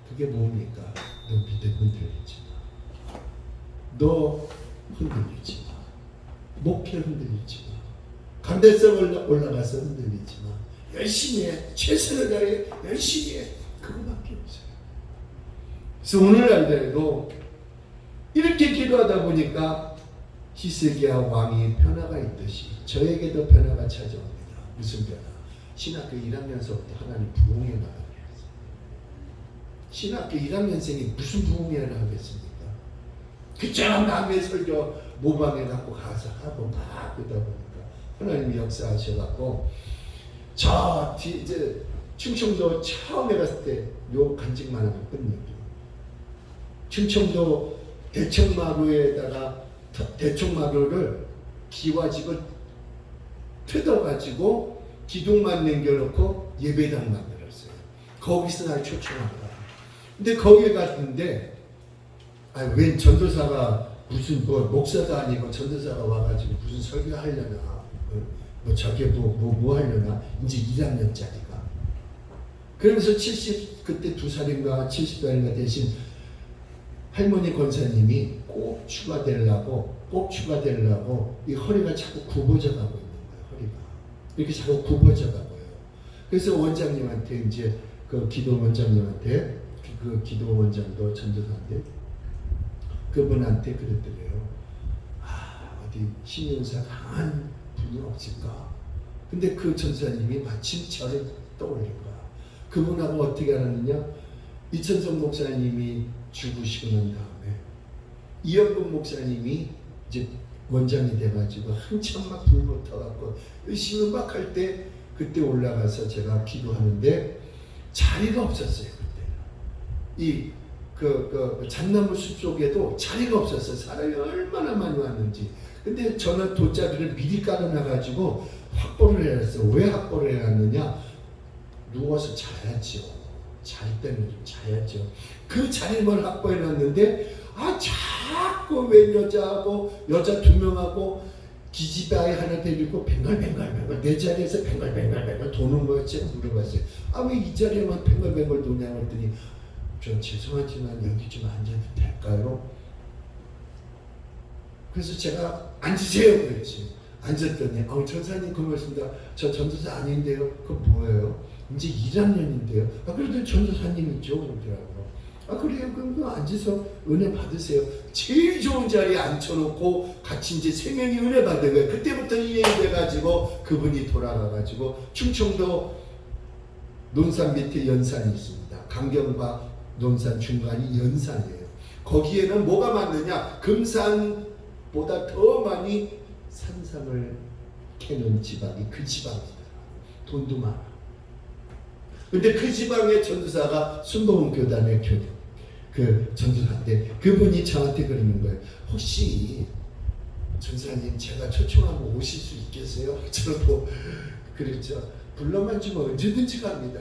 그게 뭡니까? 너 믿음 흔들리지 마. 너 흔들리지 마. 목회 흔들리지 마. 강대성 올라가서 흔들리지 마. 열심히 해. 최선을 다해. 열심히 해. 그거밖에 없어요. 그래서 오늘날에도 이렇게 기도하다 보니까 히스기야 왕이 변화가 있듯이 저에게도 변화가 찾아옵니다. 무슨 변화? 신학교 1학년서부터 하나님 부흥회 나가게 했어요. 신학교 1학년생이 무슨 부흥회를 하겠습니까? 그저 남의 설교 모방해 갖고 가서 하고 막 그러다 보니까 하나님이 역사하셔갖고 이제 충청도 처음에 갔을 때 요 간직만 하고 끝내요. 충청도 대청마루에다가 대청마루를 기와집을 뜯어가지고 기둥만 남겨놓고 예배당 만들었어요. 거기서 날 초청한 거야. 근데 거기에 갔는데 웬 전도사가 무슨 목사도 아니고 전도사가 와가지고 무슨 설교하려나 저게 뭐 하려나 이제 1학년짜리가 그러면서 그때 2살인가 70살인가 되신 할머니 권사님이 꼭 추가되려고 이 허리가 자꾸 굽어져 가고 있는 거예요. 허리가 이렇게 자꾸 굽어져 가고요. 그래서 원장님한테 이제 그 기도 원장님한테 그 기도 원장도 전도사인데 그분한테 그랬더래요. 어디 신윤사 강한 분이 없을까? 근데 그 전사님이 마침 저를 떠올린 거야. 그분하고 어떻게 알았느냐? 이천성 목사님이 죽으시고 난 다음에 이영근 목사님이 이제 원장이 돼가지고 한참 막 불 붙어갖고 열심히 막 할 때 그때 올라가서 제가 기도하는데 자리가 없었어요. 그때는 그 잣나무 숲 속에도 자리가 없었어요. 사람이 얼마나 많이 왔는지. 근데 저는 돗자리를 미리 깔아놔가지고 확보를 해놨어요. 왜 확보를 해놨느냐? 누워서 자야죠. 잘 때는 좀 자야죠. 그 자리만 확보해놨는데 자꾸 웬 여자하고 여자 2명하고 기지바이 하나 데리고 뱅글뱅글 내 자리에서 뱅글뱅글 도는 거였지. 물어봤어요. 왜 이 자리에만 뱅글뱅글 도냐고 했더니 저 죄송하지만 여기 좀 앉아도 될까요? 그래서 제가 앉으세요 그랬지. 앉았더니 전사님 고맙습니다. 저 전도사 아닌데요. 그거 뭐예요? 이제 1학년인데요. 그래도 전도사님이죠. 그러더라고요. 그래요. 그럼 앉아서 은혜 받으세요. 제일 좋은 자리에 앉혀놓고 같이 이제 3명이 은혜 받은 거예요. 그때부터 이해가 돼가지고 그분이 돌아가가지고 충청도 논산 밑에 연산이 있습니다. 강경과 논산 중간이 연산이에요. 거기에는 뭐가 많느냐? 금산보다 더 많이 산삼을 캐는 지방이 그 지방이다. 돈도 많아. 근데 그 지방의 전도사가 순복음 교단의 그 전도사인데 그분이 저한테 그러는 거예요. 혹시 전사님 제가 초청하면 오실 수 있겠어요? 저도 그랬죠. 불러만 주면 언제든지 갑니다.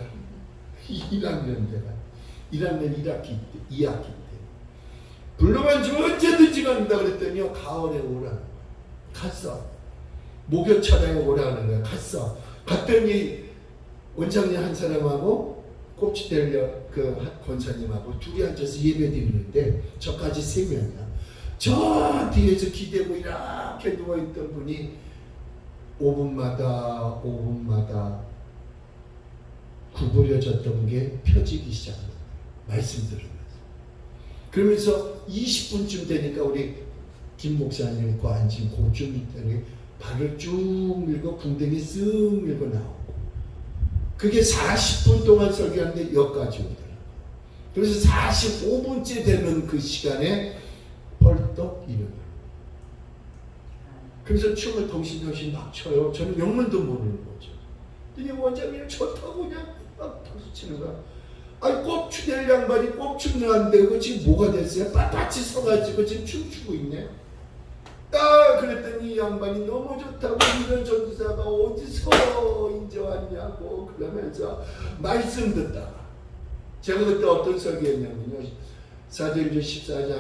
1학년 때가 1학년 2학기 때 불러만 주면 언제든지 갑니다. 그랬더니 가을에 오라는 거야. 갔어. 목요철에 오라는 거야. 갔어. 갔더니 원장님 한 사람하고 꼽치대려 그 권사님하고 둘이 앉아서 예배 드리는데 저까지 3명이야. 저 뒤에서 기대고 이렇게 누워있던 분이 5분마다 구부려졌던 게 펴지기 시작합니다. 말씀 들으면서. 그러면서 20분쯤 되니까 우리 김 목사님 그 앉은 고쯤 있더니 발을 쭉 밀고 궁뎅이 쓱 밀고 나오고 그게 40분 동안 설교하는데 여기까지 오더라고요. 그래서 45분째 되는 그 시간에 벌떡 일어나요. 그래서 춤을 덩신덩신 막 춰요. 저는 영문도 모르는 거죠. 근데 원장님 좋다고 그냥 막 박수 치는 거야. 아니 꼽추될 양반이 꼽추는 안 되고 지금 뭐가 됐어요? 빳빳이 서가지고 지금 춤추고 있네. 딱 그랬더니 이 양반이 너무 좋다고 이런 전도사가 어디서 인제 왔냐고 그러면서 말씀 듣다가 제가 그때 어떤 설교했냐면요. 사도행전 14장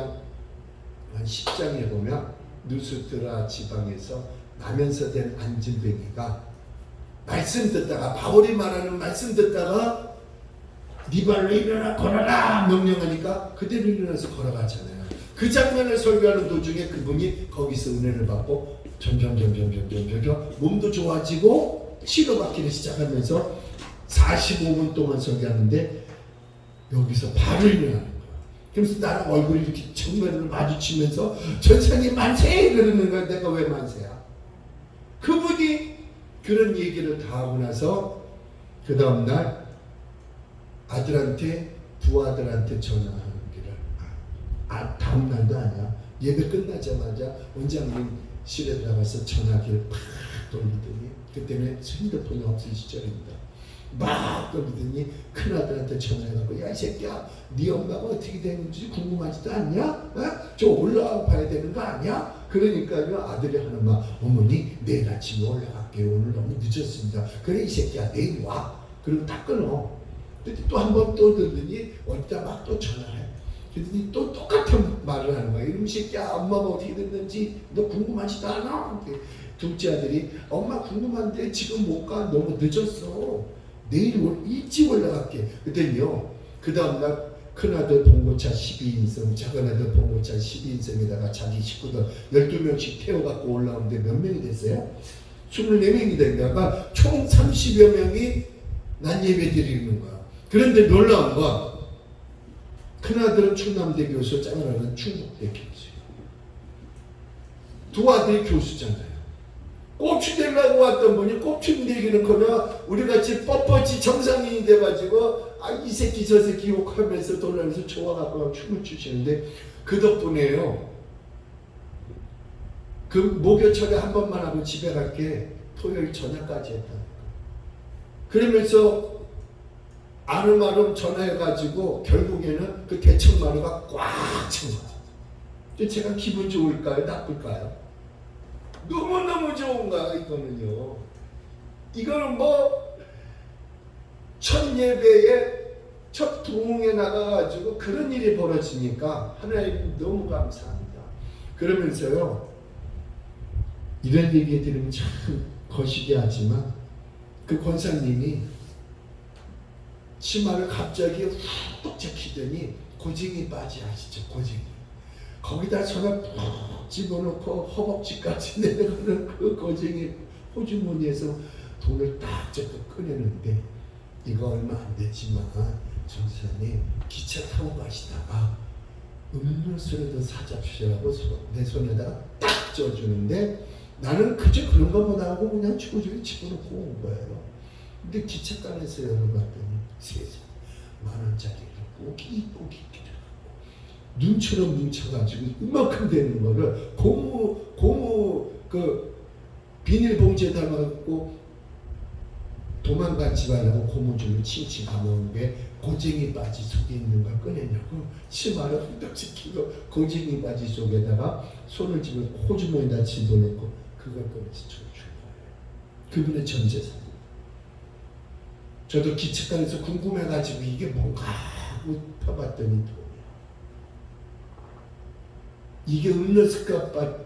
한 10장에 보면 누스트라 지방에서 나면서 된 안진뱅이가 말씀 듣다가 바울이 말하는 말씀 듣다가 네 발로 일어나 걸어라 명령하니까 그대로 일어나서 걸어가잖아요. 그 장면을 설교하는 도중에 그분이 거기서 은혜를 받고 점점 몸도 좋아지고 치료받기를 시작하면서 45분 동안 설교하는데 여기서 바로 일어나는 거야. 그래서 나랑 얼굴이 이렇게 정면으로 마주치면서 전사님 만세 그러는 거야. 내가 왜 만세야? 그분이 그런 얘기를 다 하고 나서 그 다음날 아들한테 두 아들한테 전화하기를 다음날도 아니야. 예배 끝나자마자 원장님 실에 들어가서 전화기를 팍 돌리더니 그때는 핸드폰이 없을 시절입니다. 막 돌리더니 큰아들한테 전화해갖고 야 이 새끼야 네 엄마가 어떻게 되는지 궁금하지도 않냐? 어? 저 올라와 봐야 되는 거 아니야? 그러니까요 아들이 하는 말 어머니 내일 아침에 올라갈게요. 오늘 너무 늦었습니다. 그래 이 새끼야 내일 와. 그리고 딱 끊어. 또 한 번 또 들더니 어디다 막 또 전화해. 그랬더니 또 똑같은 말을 하는 거야. 이놈 새끼야 엄마가 어떻게 됐는지 너 궁금하지도 않아? 둘째 아들이 엄마 궁금한데 지금 못 가. 너무 늦었어. 내일 일찍 올라갈게. 그랬더니요 그 다음날 큰아들 봉고차 12인승 작은아들 봉고차 12인승에다가 자기 식구들 12명씩 태워갖고 올라오는데 몇 명이 됐어요? 24명이 된다가 총 30여 명이 난 예배 드리는 거야. 그런데 놀라운 건 큰아들은 충남대 교수, 작은아들은 충북대 교수. 두 아들이 교수잖아요. 꼽추 되려고 왔던 분이 꼽추 되기는 커녕 우리같이 뻣뻣이 정상인이 돼가지고 이 새끼 저 새끼 욕하면서 돌아면서 좋아갖고 춤을 추시는데 그 덕분에요. 그 목요철에 한 번만 하고 집에 갈게 토요일 저녁까지 했다. 그러면서 아름아름 전화해가지고 결국에는 그 대청마루가 꽉 찬 거예요. 제가 기분 좋을까요? 나쁠까요? 너무너무 좋은 거야 이거는요. 이거는 뭐 첫 예배에 첫 부흥에 나가가지고 그런 일이 벌어지니까 하나님 너무 감사합니다. 그러면서요 이런 얘기 들으면 참 거시기하지만 그 권사님이 치마를 갑자기 훅 제키더니 고쟁이 바지 아시죠? 고쟁이 거기다 손을 푹 집어넣고 허벅지까지 내려가는 그 고쟁이 호주머니에서 돈을 딱 적극 꺼내는데 이거 얼마 안 됐지만 전사님 기차 타고 가시다가 음료수라도 사자 주시라고 내 손에다가 딱 쪄주는데 나는 그저 그런 것보다 하고 그냥 주구주구 집어넣고 온 거예요. 근데 기차간에서 열어봤더니 세상 10,000원짜리를 꼬깃꼬깃 들어가고 눈처럼 뭉쳐가지고 이만큼 되는 거를 고무 그 비닐봉지에 담아갖고 도망가지 말라고 고무줄로 칭칭 감아온 게 고쟁이 바지 속에 있는 걸 꺼내냐고 치마를 훌떡 지키고 고쟁이 바지 속에다가 손을 집어 호주머니에다 집어넣고 그걸 꺼내서 준 거예요. 그분의 전 재산. 저도 기차간에서 궁금해가지고 이게 뭔가 하고 펴봤더니 돈이야. 이게 음료수값보다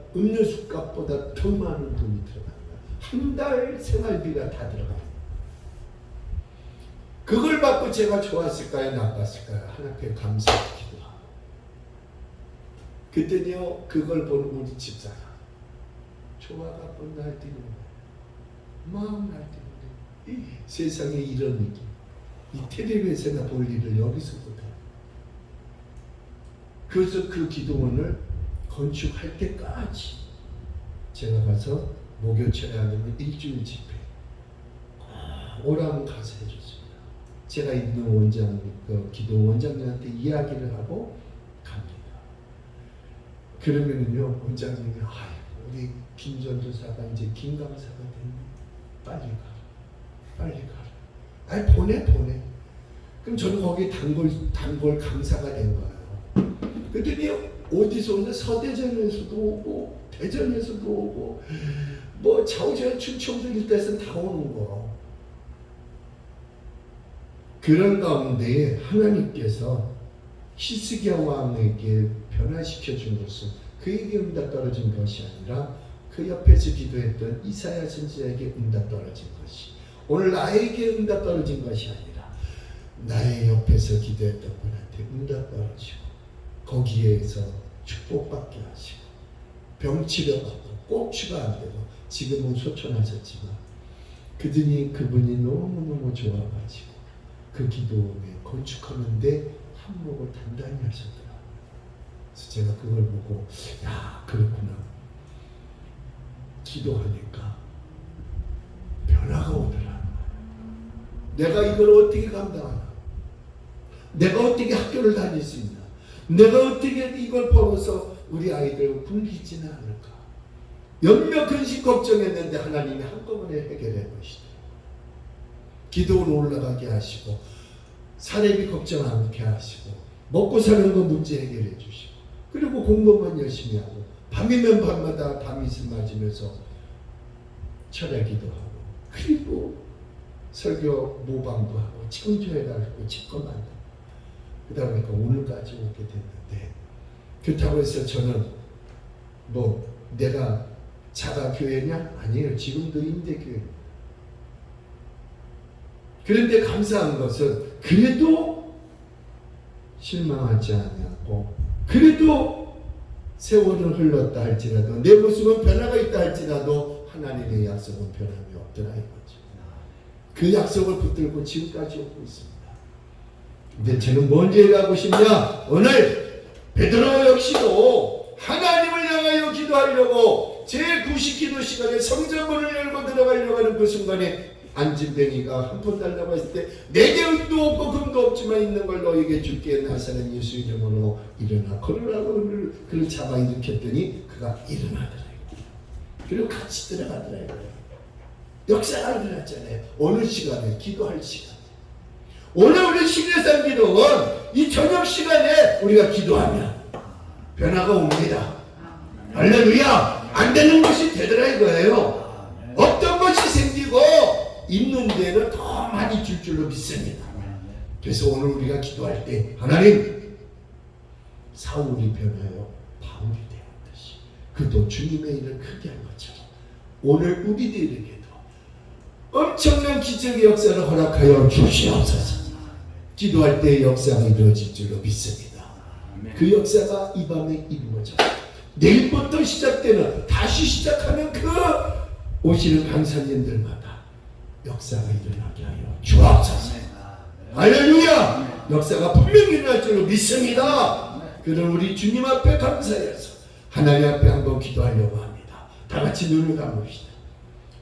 더 많은 돈이 들어간 거야. 한 달 생활비가 다 들어가요. 그걸 받고 제가 좋았을까요? 나빴을까요? 하나님께 감사하기도 하고. 그때는요 그걸 보는 우리 집사람 좋아갖고 날뛰는 거예요. 막 날뛰는데 세상에 이런 느낌. 이 텔레비에서나 볼 일을 여기서 못해요. 그래서 그 기도원을 건축할 때까지 제가 가서 목요철에 하는 일주일 집회 오라면 가서 해줬습니다. 제가 있는 원장, 그 기도 원장님한테 이야기를 하고 갑니다. 그러면은요 원장님이 우리 김 전도사가 이제 김 강사가 됐네. 빨리 가라. 보내. 그럼 저는 거기 단골 강사가 된 거예요. 그랬더니 어디서 오냐? 서대전에서도 오고 대전에서도 오고 뭐 좌우지간 충청도 일대에서 다 오는 거. 그런 가운데 하나님께서 히스기야 왕에게 변화시켜 준 것은 그에게 응답 떨어진 것이 아니라 그 옆에서 기도했던 이사야 선지자에게 응답 떨어진 것이, 오늘 나에게 응답 떨어진 것이 아니라 나의 옆에서 기도했던 분한테 응답 떨어지고 거기에서 축복받게 하시고 병 치료받고 꼭 치가 안 되고 지금은 소천하셨지만 그분이 너무너무 좋아가지고 그 기도에 건축하는데 한몫을 단단히 하셨더라고요. 그래서 제가 그걸 보고 야, 그렇구나. 기도하니까 변화가 오더라. 내가 이걸 어떻게 감당하나? 내가 어떻게 학교를 다닐 수 있나? 내가 어떻게 이걸 벌어서 우리 아이들 굶기지는 않을까? 몇몇 근심 걱정했는데 하나님이 한꺼번에 해결해 보시더라고요. 기도로 올라가게 하시고 사례비 걱정 않게 하시고 먹고 사는 거 문제 해결해 주시고 그리고 공부만 열심히 하고 밤이면 밤마다 밤이슬 맞으면서 철야기도 하고 그리고 설교 모방도 하고 청주해가지고 집권한다. 그러다 보니까 오늘까지 오게 됐는데, 그렇다고 해서 저는 뭐 내가 자가교회냐? 아니에요. 지금도 임대교회. 그런데 감사한 것은 그래도 실망하지 않았고 그래도 세월은 흘렀다 할지라도 내 모습은 변화가 있다 할지라도 하나님의 약속은 변함이 없더라 이거죠. 그 약속을 붙들고 지금까지 오고 있습니다. 근데 저는 뭔지 얘기하고 싶냐? 오늘 베드로 역시도 하나님을 향하여 기도하려고 제9식 기도 시간에 성전문을 열고 들어가려고 하는 그 순간에 안진뱅이가 한 푼 달라고 했을 때 내게 은도 없고 금도 없지만 있는 걸 너에게 줄게. 나사렛 예수 이름으로 일어나 걸으라고 그를 잡아 일으켰더니 그가 일어나더라. 그리고 같이 들어가더라. 역사가 일어났잖아요. 어느 시간에? 기도할 시간. 오늘 우리 신뢰산 기도는 이 저녁 시간에 우리가 기도하면 변화가 옵니다. 할렐루야. 안 되는 것이 되더라 이거예요. 어떤 것이 생기고 있는 데는 더 많이 줄 줄로 믿습니다. 그래서 오늘 우리가 기도할 때 하나님, 사울이 변하여 바울이 되었듯이 그도 주님의 일을 크게 한 것처럼 오늘 우리들에게도 엄청난 기적의 역사를 허락하여 주시옵소서. 기도할 때 역사가 이루어질 줄로 믿습니다. 그 역사가 이 밤에 이루어져 내일부터 시작되는, 다시 시작하는 그 오시는 강사님들마다 역사가 일어나게 하여 주옵소서. 할렐루야. 역사가 분명히 일어날 줄로 믿습니다. 그런 우리 주님 앞에 감사해서 하나님 앞에 한번 기도하려고 합니다. 다 같이 눈을 감읍시다.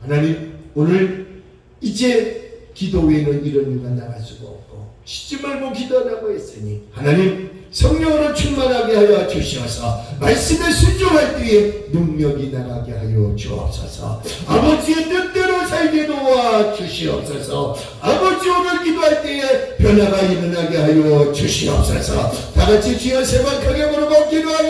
하나님, 오늘 이제 기도 외에는 이런 일가 나갈 수가 없고 쉬지 말고 기도하라고 했으니 하나님 성령으로 충만하게 하여 주시어서 말씀에 순종할 때에 능력이 나가게 하여 주옵소서. 아버지의 뜻대로 살게 도와 주시옵소서. 아버지, 오늘 기도할 때에 변화가 일어나게 하여 주시옵소서. 다같이 주여 세 번 크게 부르고 기도하겠습니다.